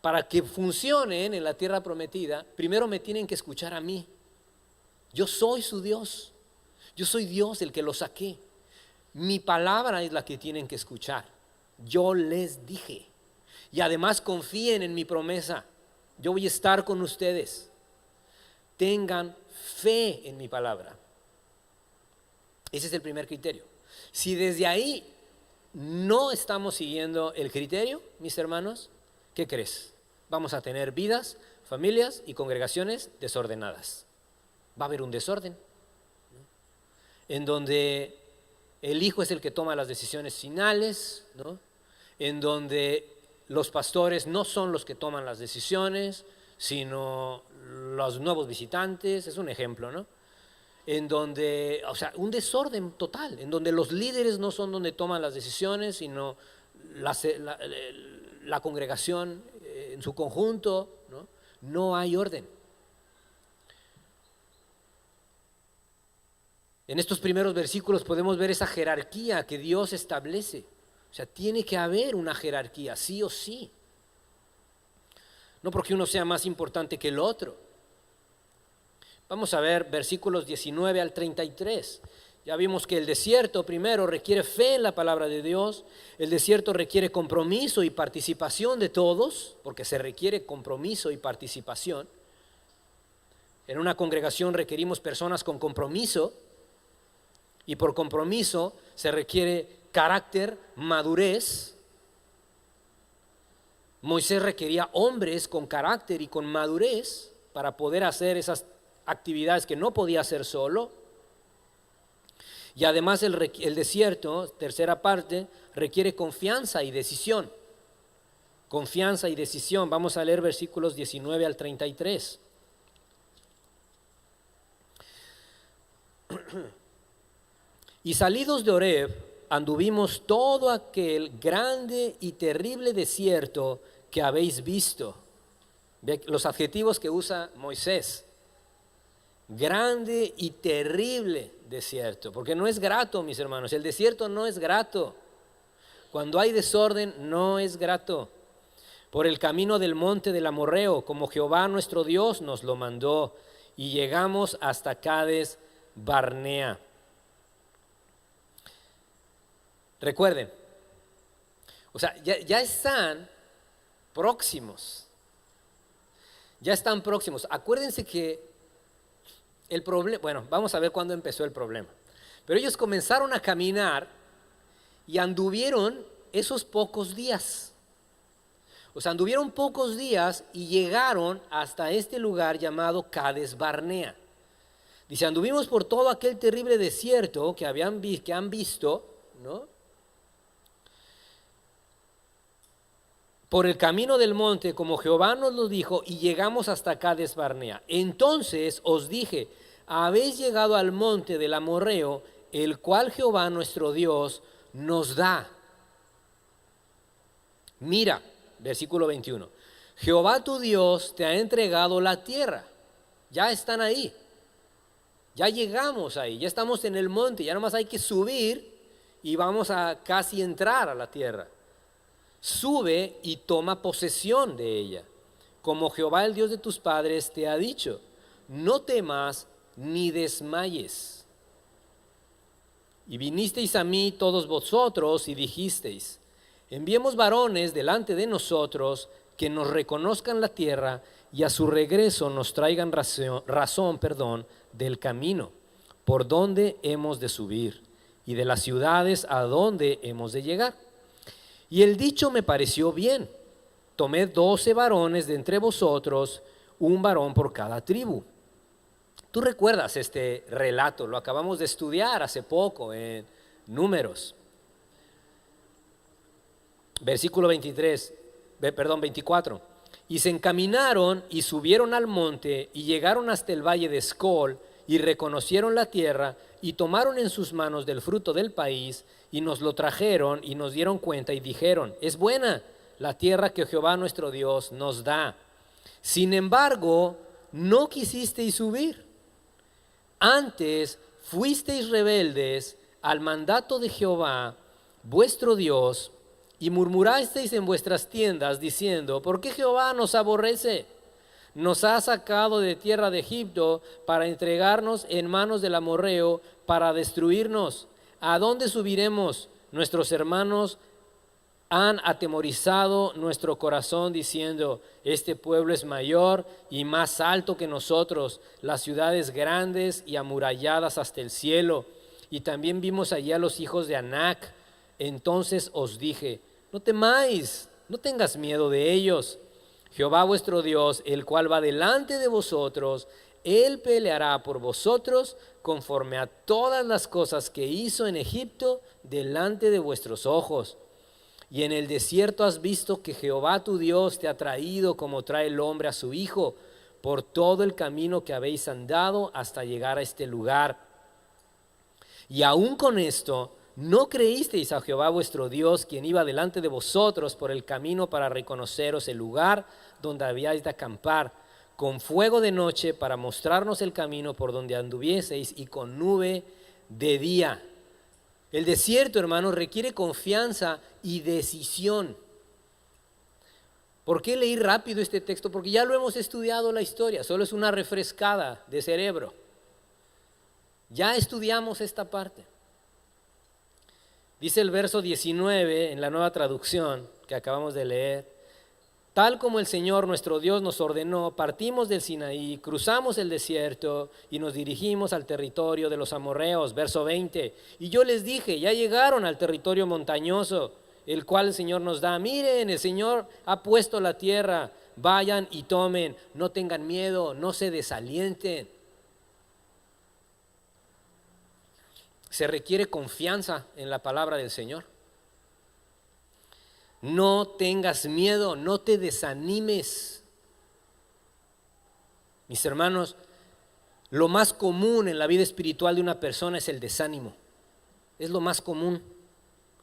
para que funcionen en la tierra prometida, primero me tienen que escuchar a mí. Yo soy su Dios. Yo soy Dios el que los saqué. Mi palabra es la que tienen que escuchar. Yo les dije. Y además confíen en mi promesa. Yo voy a estar con ustedes. Tengan fe en mi palabra. Ese es el primer criterio. Si desde ahí no estamos siguiendo el criterio, mis hermanos, ¿qué crees? Vamos a tener vidas, familias y congregaciones desordenadas. Va a haber un desorden, ¿no? En donde el hijo es el que toma las decisiones finales, ¿no? En donde los pastores no son los que toman las decisiones, sino los nuevos visitantes, es un ejemplo, ¿no? En donde, o sea, un desorden total, en donde los líderes no son donde toman las decisiones, sino la congregación en su conjunto, ¿no? No hay orden. En estos primeros versículos podemos ver esa jerarquía que Dios establece. O sea, tiene que haber una jerarquía, sí o sí. No porque uno sea más importante que el otro. Vamos a ver versículos 19 al 33. Ya vimos que el desierto primero requiere fe en la palabra de Dios. El desierto requiere compromiso y participación de todos, porque se requiere compromiso y participación. En una congregación requerimos personas con compromiso, y por compromiso se requiere carácter, madurez. Moisés requería hombres con carácter y con madurez para poder hacer esas actividades que no podía hacer solo. Y además el desierto, tercera parte, requiere confianza y decisión. Confianza y decisión. Vamos a leer versículos 19 al 33. Y salidos de Horeb, anduvimos todo aquel grande y terrible desierto que habéis visto. Ve los adjetivos que usa Moisés. Grande y terrible desierto, porque no es grato, mis hermanos. El desierto no es grato. Cuando hay desorden, no es grato. Por el camino del monte del Amorreo, como Jehová nuestro Dios nos lo mandó, y llegamos hasta Cades Barnea. Recuerden, o sea, ya están próximos. Ya están próximos. Acuérdense que el problema, bueno, vamos a ver cuándo empezó el problema. Pero ellos comenzaron a caminar y anduvieron esos pocos días. O sea, anduvieron pocos días y llegaron hasta este lugar llamado Cades Barnea. Dice, anduvimos por todo aquel terrible desierto que han visto, ¿no? Por el camino del monte, como Jehová nos lo dijo, y llegamos hasta Cades Barnea. Entonces os dije, habéis llegado al monte del Amorreo, el cual Jehová nuestro Dios nos da. Mira, versículo 21. Jehová tu Dios te ha entregado la tierra. Ya están ahí. Ya llegamos ahí, ya estamos en el monte, ya nomás hay que subir y vamos a casi entrar a la tierra. Sube y toma posesión de ella, como Jehová el Dios de tus padres te ha dicho. No temas ni desmayes. Y vinisteis a mí todos vosotros y dijisteis, enviemos varones delante de nosotros que nos reconozcan la tierra y a su regreso nos traigan razón del camino por donde hemos de subir y de las ciudades a donde hemos de llegar. Y el dicho me pareció bien. Tomé 12 varones de entre vosotros, un varón por cada tribu. Tú recuerdas este relato, lo acabamos de estudiar hace poco en Números. Versículo 24. Y se encaminaron y subieron al monte y llegaron hasta el valle de Escol y reconocieron la tierra y tomaron en sus manos del fruto del país y nos lo trajeron y nos dieron cuenta y dijeron, es buena la tierra que Jehová nuestro Dios nos da. Sin embargo, no quisisteis subir. Antes fuisteis rebeldes al mandato de Jehová vuestro Dios y murmurasteis en vuestras tiendas diciendo, ¿por qué Jehová nos aborrece? Nos ha sacado de tierra de Egipto para entregarnos en manos del amorreo para destruirnos. ¿A dónde subiremos? Nuestros hermanos han atemorizado nuestro corazón diciendo, este pueblo es mayor y más alto que nosotros, las ciudades grandes y amuralladas hasta el cielo. Y también vimos allí a los hijos de Anac. Entonces os dije, no temáis, no tengas miedo de ellos. Jehová vuestro Dios, el cual va delante de vosotros, Él peleará por vosotros conforme a todas las cosas que hizo en Egipto delante de vuestros ojos. Y en el desierto has visto que Jehová tu Dios te ha traído como trae el hombre a su hijo, por todo el camino que habéis andado hasta llegar a este lugar. Y aún con esto, no creísteis a Jehová vuestro Dios, quien iba delante de vosotros por el camino para reconoceros el lugar donde habíais de acampar, con fuego de noche para mostrarnos el camino por donde anduvieseis y con nube de día. El desierto, hermanos, requiere confianza y decisión. ¿Por qué leí rápido este texto? Porque ya lo hemos estudiado la historia, solo es una refrescada de cerebro. Ya estudiamos esta parte. Dice el verso 19 en la Nueva Traducción que acabamos de leer, tal como el Señor nuestro Dios nos ordenó, partimos del Sinaí, cruzamos el desierto y nos dirigimos al territorio de los amorreos, verso 20. Y yo les dije, ya llegaron al territorio montañoso, el cual el Señor nos da. Miren, el Señor ha puesto la tierra, vayan y tomen, no tengan miedo, no se desalienten. Se requiere confianza en la palabra del Señor. No tengas miedo, no te desanimes. Mis hermanos, lo más común en la vida espiritual de una persona es el desánimo. Es lo más común.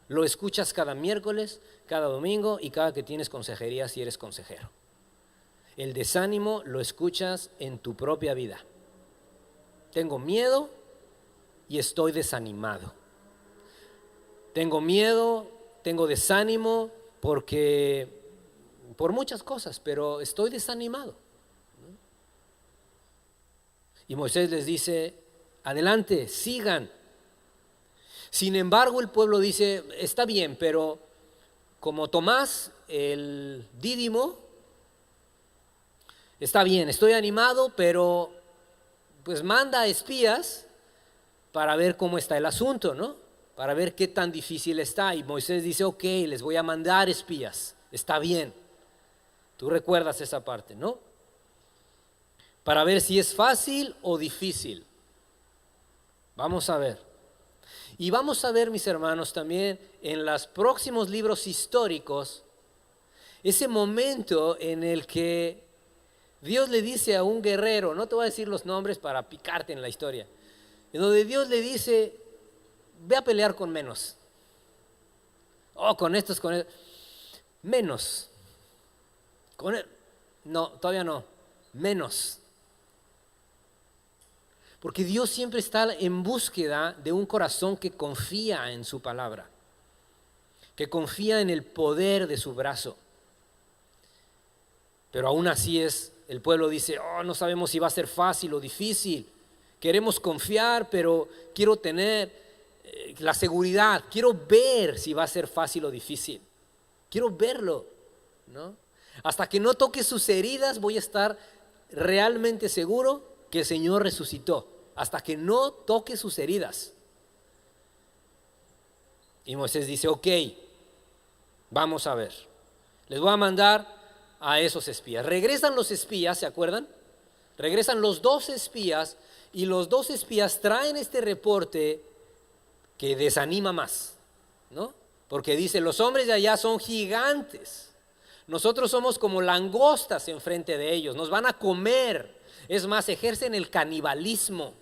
Lo escuchas cada miércoles, cada domingo y cada que tienes consejería si eres consejero. El desánimo lo escuchas en tu propia vida. Tengo miedo y estoy desanimado. Tengo miedo, tengo desánimo por muchas cosas, pero estoy desanimado. Y Moisés les dice, adelante, sigan. Sin embargo, el pueblo dice, está bien, pero como Tomás, el Dídimo, está bien, estoy animado, pero pues manda espías para ver cómo está el asunto, ¿no? para ver qué tan difícil está. Y Moisés dice, ok, les voy a mandar espías, está bien. Tú recuerdas esa parte, ¿no? Para ver si es fácil o difícil. Vamos a ver. Y vamos a ver, mis hermanos, también en los próximos libros históricos, ese momento en el que Dios le dice a un guerrero, no te voy a decir los nombres para picarte en la historia, en donde Dios le dice, ve a pelear con menos. Con estos, menos. No, todavía no, menos. Porque Dios siempre está en búsqueda de un corazón que confía en su palabra, que confía en el poder de su brazo. Pero aún así el pueblo dice, no sabemos si va a ser fácil o difícil. Queremos confiar, pero quiero tener la seguridad, quiero ver si va a ser fácil o difícil. Quiero verlo, ¿no? Hasta que no toque sus heridas voy a estar realmente seguro que el Señor resucitó, hasta que no toque sus heridas. Y Moisés dice, ok, vamos a ver, les voy a mandar a esos espías. Regresan los espías, ¿se acuerdan? Regresan los 2 espías y los 2 espías traen este reporte que desanima más, ¿no? Porque dice, los hombres de allá son gigantes, nosotros somos como langostas enfrente de ellos, nos van a comer. Es más, ejercen el canibalismo,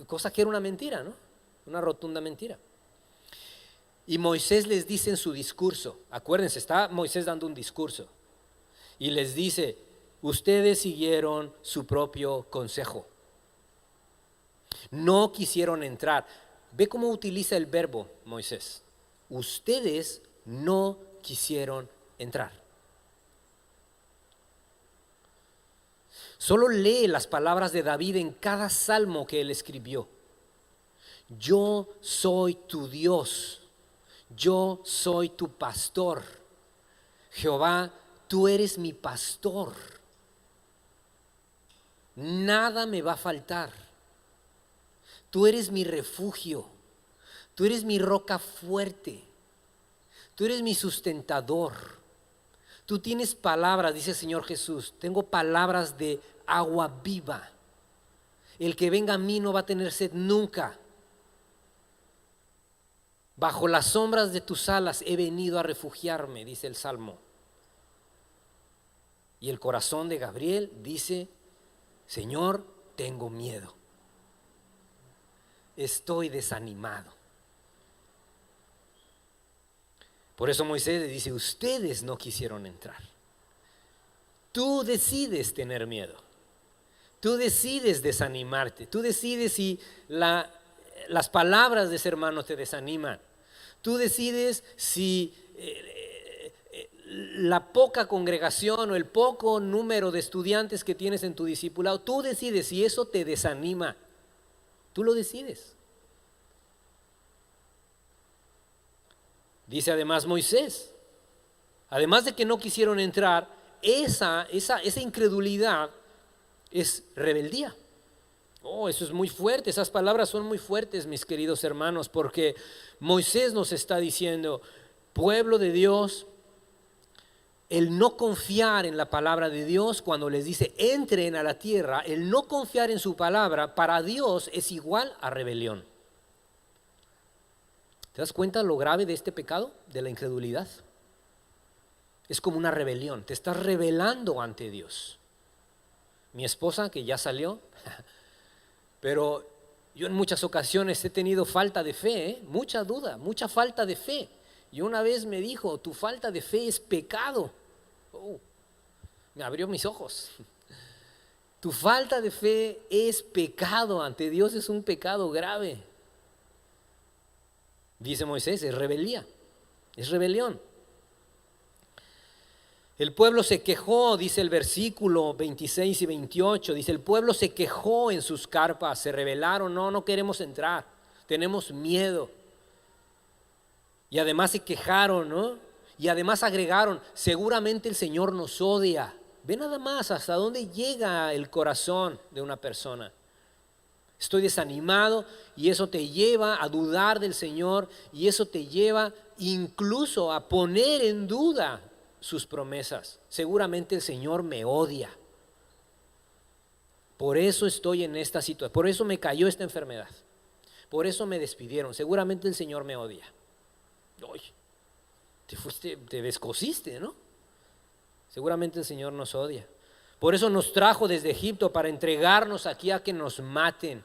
cosa que era una mentira, ¿no? Una rotunda mentira. Y Moisés les dice en su discurso, acuérdense, está Moisés dando un discurso, y les dice, ustedes siguieron su propio consejo, no quisieron entrar. Ve cómo utiliza el verbo Moisés, ustedes no quisieron entrar. Solo lee las palabras de David en cada salmo que él escribió. Yo soy tu Dios, yo soy tu pastor. Jehová, tú eres mi pastor. Nada me va a faltar. Tú eres mi refugio, tú eres mi roca fuerte, tú eres mi sustentador. Tú tienes palabras, dice el Señor Jesús, tengo palabras de agua viva. El que venga a mí no va a tener sed nunca. Bajo las sombras de tus alas he venido a refugiarme, dice el Salmo. Y el corazón de Gabriel dice, Señor, tengo miedo. Estoy desanimado. Por eso Moisés le dice, ustedes no quisieron entrar. Tú decides tener miedo. Tú decides desanimarte. Tú decides si las palabras de ese hermano te desaniman. Tú decides si la poca congregación o el poco número de estudiantes que tienes en tu discipulado, tú decides si eso te desanima. Tú lo decides. Dice además Moisés, además de que no quisieron entrar, esa incredulidad es rebeldía. Eso es muy fuerte, esas palabras son muy fuertes, mis queridos hermanos, porque Moisés nos está diciendo, pueblo de Dios, el no confiar en la palabra de Dios cuando les dice entren a la tierra, el no confiar en su palabra para Dios es igual a rebelión. ¿Te das cuenta lo grave de este pecado, de la incredulidad? Es como una rebelión, te estás rebelando ante Dios. Mi esposa, que ya salió, pero yo en muchas ocasiones he tenido falta de fe, mucha duda, mucha falta de fe. Y una vez me dijo, tu falta de fe es pecado. Me abrió mis ojos. Tu falta de fe es pecado, ante Dios es un pecado grave. Dice Moisés, es rebeldía, es rebelión. El pueblo se quejó, dice el versículo 26 y 28, dice el pueblo se quejó en sus carpas, se rebelaron, no queremos entrar, tenemos miedo. Y además se quejaron, ¿no? Y además agregaron, seguramente el Señor nos odia. Ve nada más hasta dónde llega el corazón de una persona. estoy desanimado, y eso te lleva a dudar del Señor, y eso te lleva incluso a poner en duda sus promesas. Seguramente el Señor me odia. Por eso estoy en esta situación, por eso me cayó esta enfermedad, por eso me despidieron. Seguramente el Señor me odia. Uy, te descosiste, ¿no? Seguramente el Señor nos odia. Por eso nos trajo desde Egipto para entregarnos aquí a que nos maten.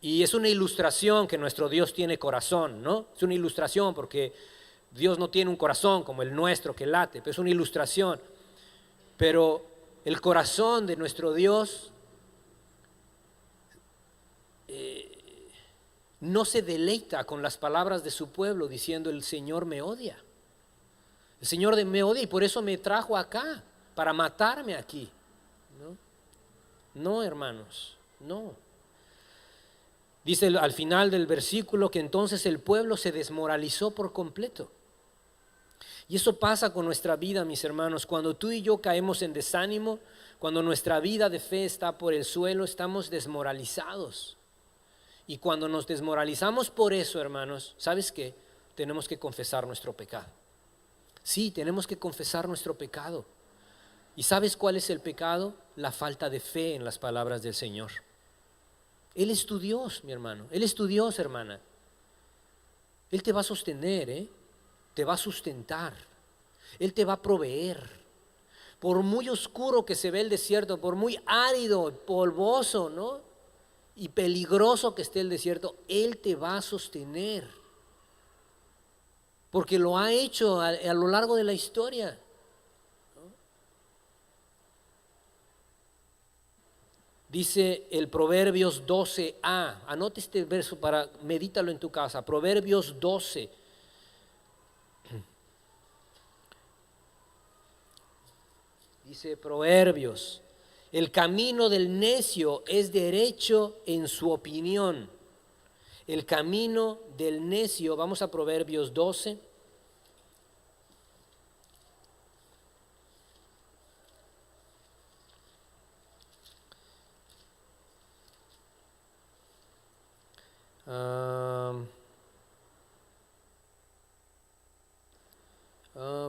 Y es una ilustración que nuestro Dios tiene corazón, ¿no? Es una ilustración porque Dios no tiene un corazón como el nuestro que late, pero es una ilustración. Pero el corazón de nuestro Dios no se deleita con las palabras de su pueblo diciendo el Señor me odia. El Señor me odia y por eso me trajo acá, para matarme aquí. No, hermanos, no. Dice al final del versículo que entonces el pueblo se desmoralizó por completo. Y eso pasa con nuestra vida, mis hermanos. Cuando tú y yo caemos en desánimo, cuando nuestra vida de fe está por el suelo, estamos desmoralizados. Y cuando nos desmoralizamos por eso, hermanos, ¿sabes qué? Tenemos que confesar nuestro pecado. Sí, tenemos que confesar nuestro pecado. ¿Y sabes cuál es el pecado? La falta de fe en las palabras del Señor. Él es tu Dios, mi hermano. Él es tu Dios, hermana. Él te va a sostener, te va a sustentar. Él te va a proveer. Por muy oscuro que se ve el desierto, por muy árido, polvoso, ¿no? Y peligroso que esté el desierto, Él te va a sostener. Porque lo ha hecho a lo largo de la historia. Dice el Proverbios 12a, anote este verso medítalo en tu casa, Proverbios 12. Dice Proverbios, el camino del necio es derecho en su opinión. El camino del necio, vamos a Proverbios 12.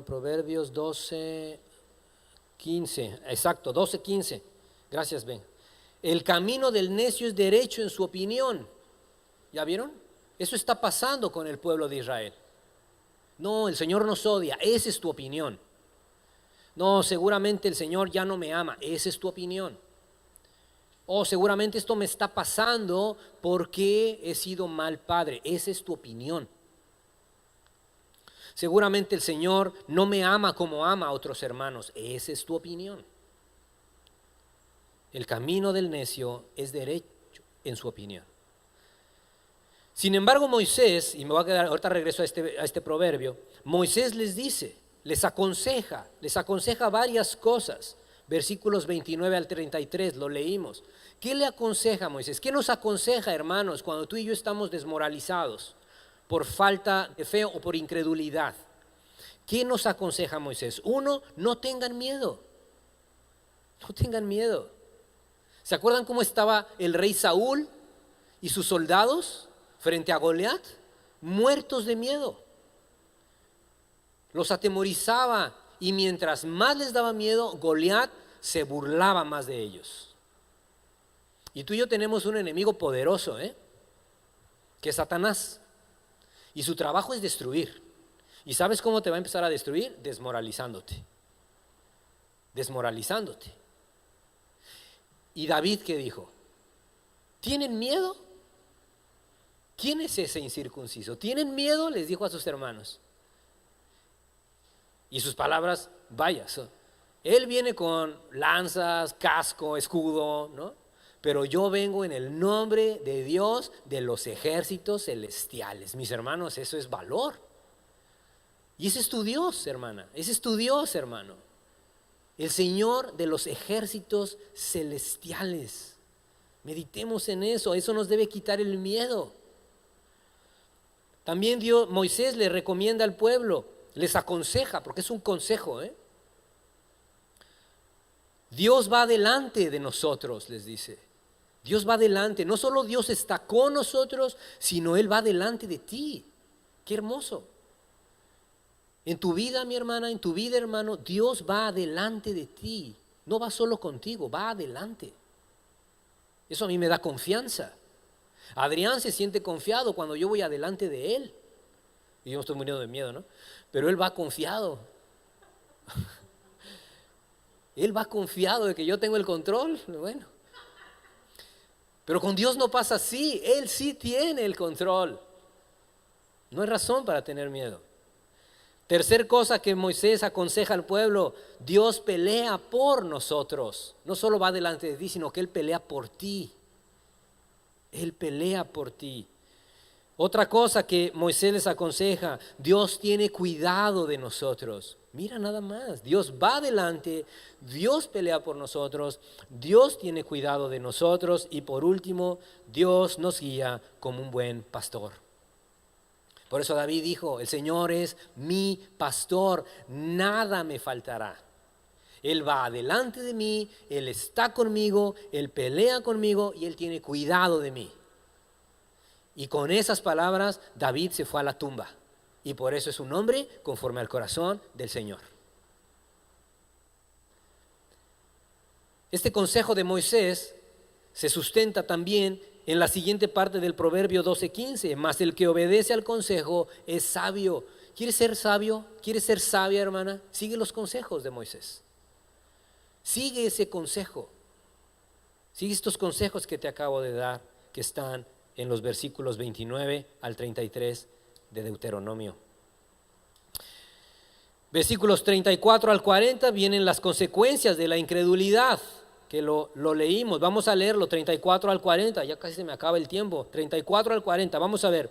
Proverbios 12, 15, exacto, 12, 15. Gracias, Ben. El camino del necio es derecho en su opinión. ¿Ya vieron? Eso está pasando con el pueblo de Israel. No, el Señor nos odia, esa es tu opinión. No, seguramente el Señor ya no me ama, esa es tu opinión. O seguramente esto me está pasando porque he sido mal padre, esa es tu opinión. Seguramente el Señor no me ama como ama a otros hermanos, esa es tu opinión. El camino del necio es derecho en su opinión. Sin embargo, Moisés, y me voy a quedar, ahorita regreso a este proverbio, Moisés les dice, les aconseja varias cosas. Versículos 29 al 33, lo leímos. ¿Qué le aconseja Moisés? ¿Qué nos aconseja, hermanos, cuando tú y yo estamos desmoralizados por falta de fe o por incredulidad? ¿Qué nos aconseja Moisés? Uno, no tengan miedo. No tengan miedo. ¿Se acuerdan cómo estaba el rey Saúl y sus soldados frente a Goliat? Muertos de miedo. Los atemorizaba y mientras más les daba miedo, Goliat se burlaba más de ellos. Y tú y yo tenemos un enemigo poderoso, que es Satanás. Y su trabajo es destruir. ¿Y sabes cómo te va a empezar a destruir? Desmoralizándote. Desmoralizándote. ¿Y David qué dijo? ¿Tienen miedo? ¿Quién es ese incircunciso? ¿Tienen miedo? Les dijo a sus hermanos. Y sus palabras, vaya, él viene con lanzas, casco, escudo, ¿no? Pero yo vengo en el nombre de Dios de los ejércitos celestiales. Mis hermanos, eso es valor. Y ese es tu Dios, hermana. Ese es tu Dios, hermano. El Señor de los ejércitos celestiales. Meditemos en eso. Eso nos debe quitar el miedo. También Moisés le recomienda al pueblo, les aconseja, porque es un consejo, Dios va delante de nosotros, les dice. Dios va delante. No solo Dios está con nosotros, sino Él va delante de ti. Qué hermoso. En tu vida, mi hermana, en tu vida, hermano, Dios va delante de ti. No va solo contigo, va adelante. Eso a mí me da confianza. Adrián se siente confiado cuando yo voy adelante de él. Y yo me estoy muriendo de miedo, ¿no? Pero él va confiado. Él va confiado de que yo tengo el control. Bueno. Pero con Dios no pasa así. Él sí tiene el control. No hay razón para tener miedo. Tercer cosa que Moisés aconseja al pueblo: Dios pelea por nosotros. No solo va delante de ti, sino que Él pelea por ti. Él pelea por ti. Otra cosa que Moisés les aconseja: Dios tiene cuidado de nosotros. Mira nada más, Dios va adelante, Dios pelea por nosotros, Dios tiene cuidado de nosotros, y por último, Dios nos guía como un buen pastor. Por eso David dijo: el Señor es mi pastor, nada me faltará. Él va adelante de mí, Él está conmigo, Él pelea conmigo y Él tiene cuidado de mí. Y con esas palabras David se fue a la tumba, y por eso es un hombre conforme al corazón del Señor. Este consejo de Moisés se sustenta también en la siguiente parte del Proverbio 12:15: mas el que obedece al consejo es sabio. ¿Quieres ser sabio? ¿Quieres ser sabia, hermana? Sigue los consejos de Moisés. Sigue ese consejo. Sigue estos consejos que te acabo de dar, que están en los versículos 29 al 33 de Deuteronomio. Versículos 34 al 40 vienen las consecuencias de la incredulidad, que lo leímos. Vamos a leerlo, 34 al 40, ya casi se me acaba el tiempo. 34 al 40, vamos a ver.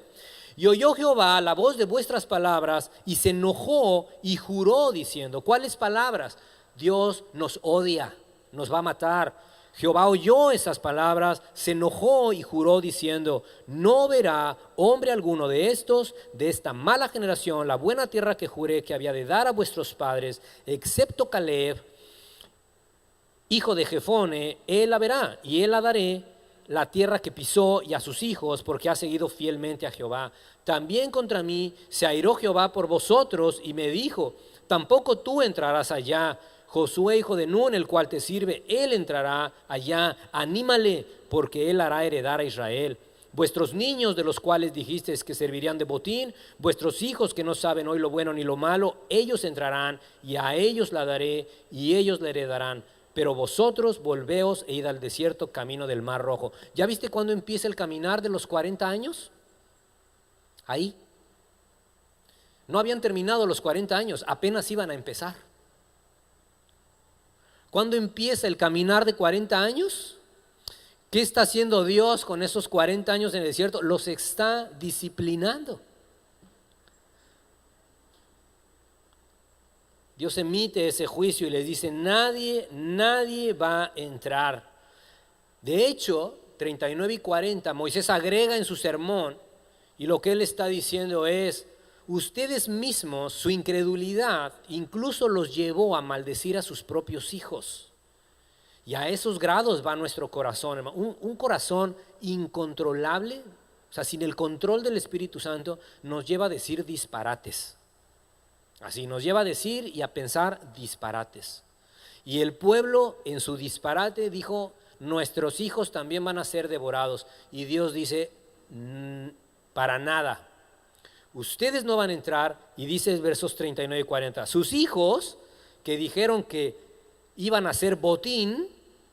Y oyó Jehová la voz de vuestras palabras, y se enojó y juró diciendo. ¿Cuáles palabras? Dios nos odia, nos va a matar. Jehová oyó esas palabras, se enojó y juró diciendo: no verá hombre alguno de estos, de esta mala generación, la buena tierra que juré que había de dar a vuestros padres, excepto Caleb, hijo de Jefone. Él la verá, y él la daré, la tierra que pisó, y a sus hijos, porque ha seguido fielmente a Jehová. También contra mí se airó Jehová por vosotros, y me dijo: tampoco tú entrarás allá. Josué, hijo de Nun, el cual te sirve, él entrará allá. Anímale, porque él hará heredar a Israel. Vuestros niños, de los cuales dijisteis que servirían de botín, vuestros hijos que no saben hoy lo bueno ni lo malo, ellos entrarán, y a ellos la daré, y ellos la heredarán. Pero vosotros volveos e id al desierto, camino del Mar Rojo. ¿Ya viste cuándo empieza el caminar de los 40 años? Ahí. No habían terminado los 40 años, apenas iban a empezar. ¿Cuándo empieza el caminar de 40 años? ¿Qué está haciendo Dios con esos 40 años en el desierto? Los está disciplinando. Dios emite ese juicio y les dice: nadie va a entrar. De hecho, 39 y 40, Moisés agrega en su sermón, y lo que él está diciendo es: ustedes mismos, su incredulidad incluso los llevó a maldecir a sus propios hijos. Y a esos grados va nuestro corazón, hermano. Un corazón incontrolable, o sea, sin el control del Espíritu Santo, nos lleva a decir disparates. Así nos lleva a decir y a pensar disparates. Y el pueblo en su disparate dijo: nuestros hijos también van a ser devorados. Y Dios dice: para nada. Ustedes no van a entrar. Y dice versos 39 y 40: sus hijos, que dijeron que iban a ser botín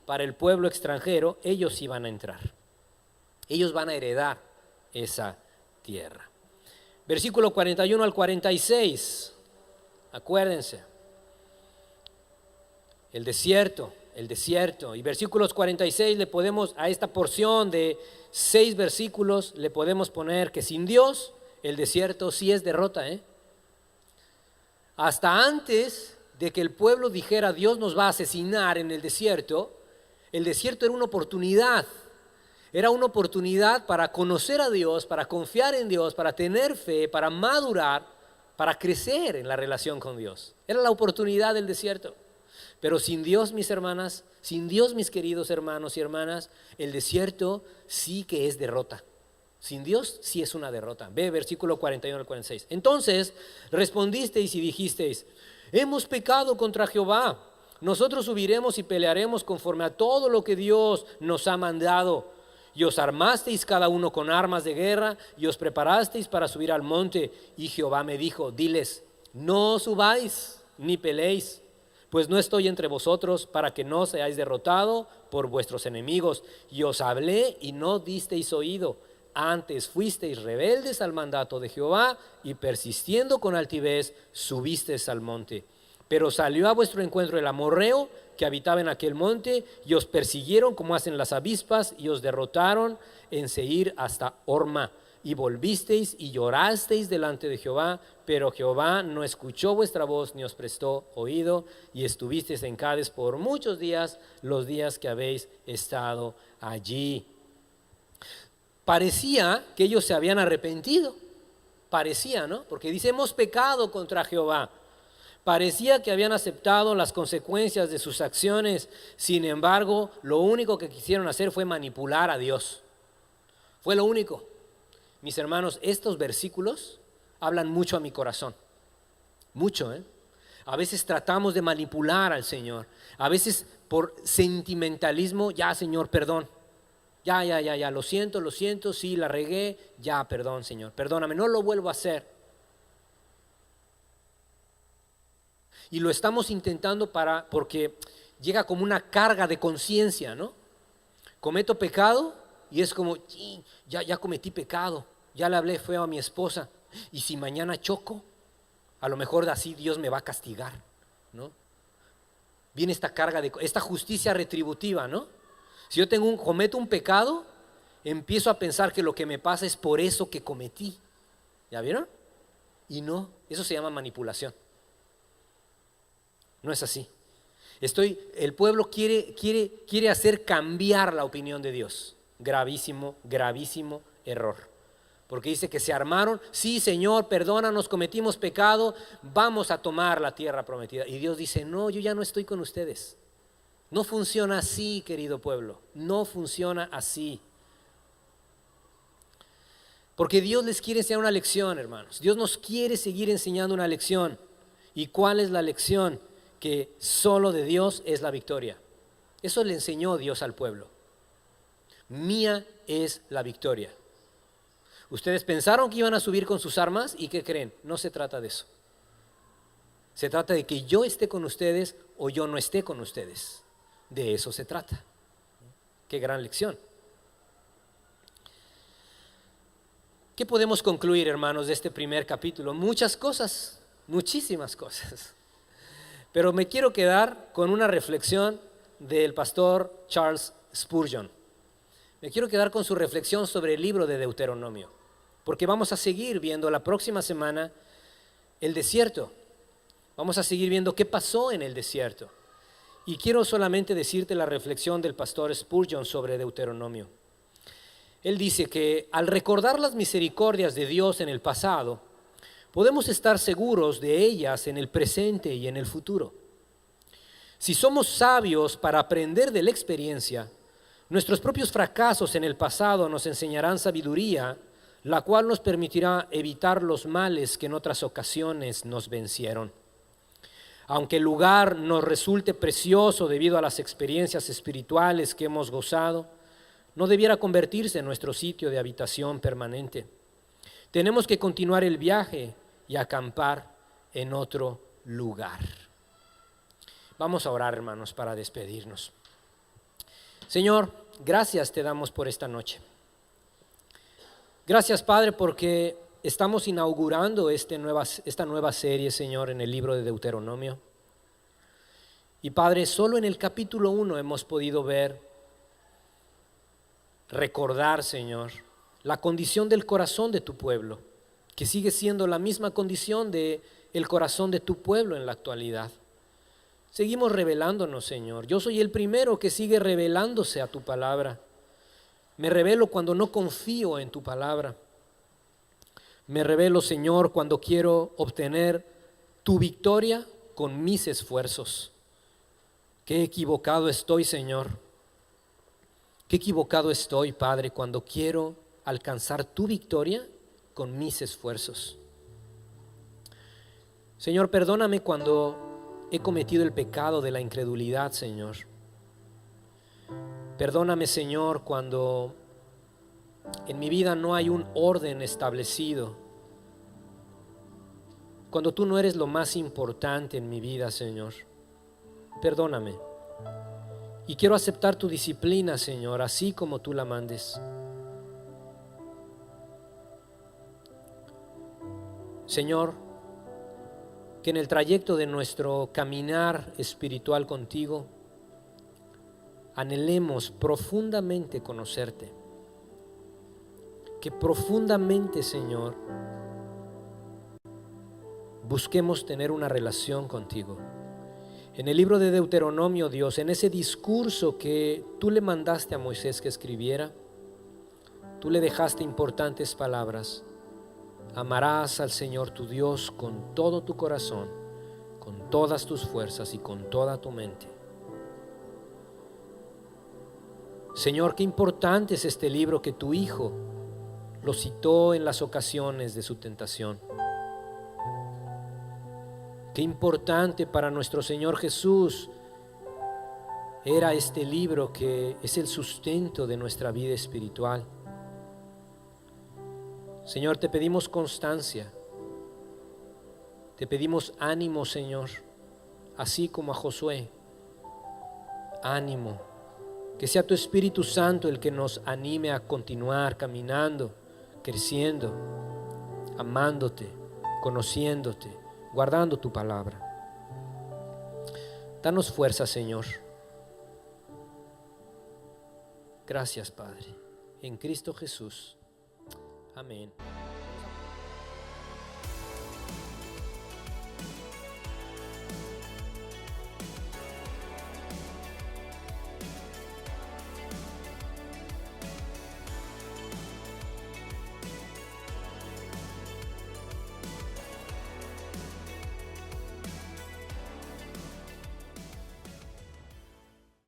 para el pueblo extranjero, ellos iban a entrar. Ellos van a heredar esa tierra. Versículo 41 al 46. Acuérdense. El desierto. Y versículos 46 le podemos, a esta porción de 6 versículos, le podemos poner que sin Dios el desierto sí es derrota. Hasta antes de que el pueblo dijera: Dios nos va a asesinar en el desierto era una oportunidad. Era una oportunidad para conocer a Dios, para confiar en Dios, para tener fe, para madurar, para crecer en la relación con Dios. Era la oportunidad del desierto. Pero sin Dios, mis hermanas, sin Dios, mis queridos hermanos y hermanas, el desierto sí que es derrota. Sin Dios sí es una derrota. Ve versículo 41 al 46. Entonces respondisteis y dijisteis: hemos pecado contra Jehová. Nosotros subiremos y pelearemos conforme a todo lo que Dios nos ha mandado. Y os armasteis cada uno con armas de guerra y os preparasteis para subir al monte. Y Jehová me dijo: diles, no subáis ni peleéis, pues no estoy entre vosotros para que no seáis derrotados por vuestros enemigos. Y os hablé y no disteis oído. Antes fuisteis rebeldes al mandato de Jehová y persistiendo con altivez subisteis al monte. Pero salió a vuestro encuentro el amorreo que habitaba en aquel monte y os persiguieron como hacen las avispas y os derrotaron en Seir hasta Horma. Y volvisteis y llorasteis delante de Jehová, pero Jehová no escuchó vuestra voz ni os prestó oído, y estuvisteis en Cades por muchos días, los días que habéis estado allí. Parecía que ellos se habían arrepentido, parecía, ¿no? Porque dice: hemos pecado contra Jehová. Parecía que habían aceptado las consecuencias de sus acciones. Sin embargo, lo único que quisieron hacer fue manipular a Dios. Fue lo único. Mis hermanos, estos versículos hablan mucho a mi corazón. Mucho, ¿eh? A veces tratamos de manipular al Señor. A veces por sentimentalismo: ya, Señor, perdón. Ya, lo siento, sí, la regué. Ya, perdón, Señor, perdóname, no lo vuelvo a hacer. Y lo estamos intentando porque llega como una carga de conciencia, ¿no? Cometo pecado y es como: ya cometí pecado, ya le hablé feo a mi esposa, y si mañana choco, a lo mejor así Dios me va a castigar, ¿no? Viene esta carga esta justicia retributiva, ¿no? Si yo cometo un pecado, empiezo a pensar que lo que me pasa es por eso que cometí. ¿Ya vieron? Y no, eso se llama manipulación. No es así. El pueblo quiere hacer cambiar la opinión de Dios. Gravísimo, gravísimo error. Porque dice que se armaron: sí, Señor, perdónanos, cometimos pecado, vamos a tomar la tierra prometida. Y Dios dice: no, yo ya no estoy con ustedes. No funciona así, querido pueblo, no funciona así. Porque Dios les quiere enseñar una lección, hermanos. Dios nos quiere seguir enseñando una lección. ¿Y cuál es la lección? Que solo de Dios es la victoria. Eso le enseñó Dios al pueblo. Mía es la victoria. Ustedes pensaron que iban a subir con sus armas, ¿y qué creen? No se trata de eso. Se trata de que yo esté con ustedes o yo no esté con ustedes. De eso se trata. Qué gran lección. ¿Qué podemos concluir, hermanos, de este primer capítulo? Muchas cosas, muchísimas cosas. Pero me quiero quedar con una reflexión del pastor Charles Spurgeon. Me quiero quedar con su reflexión sobre el libro de Deuteronomio, porque vamos a seguir viendo la próxima semana el desierto. Vamos a seguir viendo qué pasó en el desierto. Y quiero solamente decirte la reflexión del pastor Spurgeon sobre Deuteronomio. Él dice que al recordar las misericordias de Dios en el pasado, podemos estar seguros de ellas en el presente y en el futuro. Si somos sabios para aprender de la experiencia, nuestros propios fracasos en el pasado nos enseñarán sabiduría, la cual nos permitirá evitar los males que en otras ocasiones nos vencieron. Aunque el lugar nos resulte precioso debido a las experiencias espirituales que hemos gozado, no debiera convertirse en nuestro sitio de habitación permanente. Tenemos que continuar el viaje y acampar en otro lugar. Vamos a orar, hermanos, para despedirnos. Señor, gracias te damos por esta noche. Gracias, Padre, porque estamos inaugurando esta nueva serie, Señor, en el libro de Deuteronomio. Y Padre, solo en el capítulo 1 hemos podido recordar, Señor, la condición del corazón de tu pueblo, que sigue siendo la misma condición del corazón de tu pueblo en la actualidad. Seguimos revelándonos, Señor. Yo soy el primero que sigue revelándose a tu palabra. Me revelo cuando no confío en tu palabra. Me revelo, Señor, cuando quiero obtener tu victoria con mis esfuerzos. Qué equivocado estoy, Señor. Qué equivocado estoy, Padre, cuando quiero alcanzar tu victoria con mis esfuerzos. Señor, perdóname cuando he cometido el pecado de la incredulidad, Señor. Perdóname, Señor, cuando en mi vida no hay un orden establecido. Cuando tú no eres lo más importante en mi vida, Señor. Perdóname. Y quiero aceptar tu disciplina, Señor, así como tú la mandes. Señor, que en el trayecto de nuestro caminar espiritual contigo, anhelemos profundamente conocerte. Que profundamente, Señor, busquemos tener una relación contigo. En el libro de Deuteronomio, Dios, en ese discurso que tú le mandaste a Moisés que escribiera, tú le dejaste importantes palabras. Amarás al Señor tu Dios con todo tu corazón, con todas tus fuerzas y con toda tu mente. Señor, qué importante es este libro que tu Hijo lo citó en las ocasiones de su tentación. Qué importante para nuestro Señor Jesús era este libro que es el sustento de nuestra vida espiritual. Señor, te pedimos constancia, te pedimos ánimo, Señor, así como a Josué. Ánimo, que sea tu Espíritu Santo el que nos anime a continuar caminando, creciendo, amándote, conociéndote, guardando tu palabra. Danos fuerza, Señor. Gracias, Padre. En Cristo Jesús. Amén.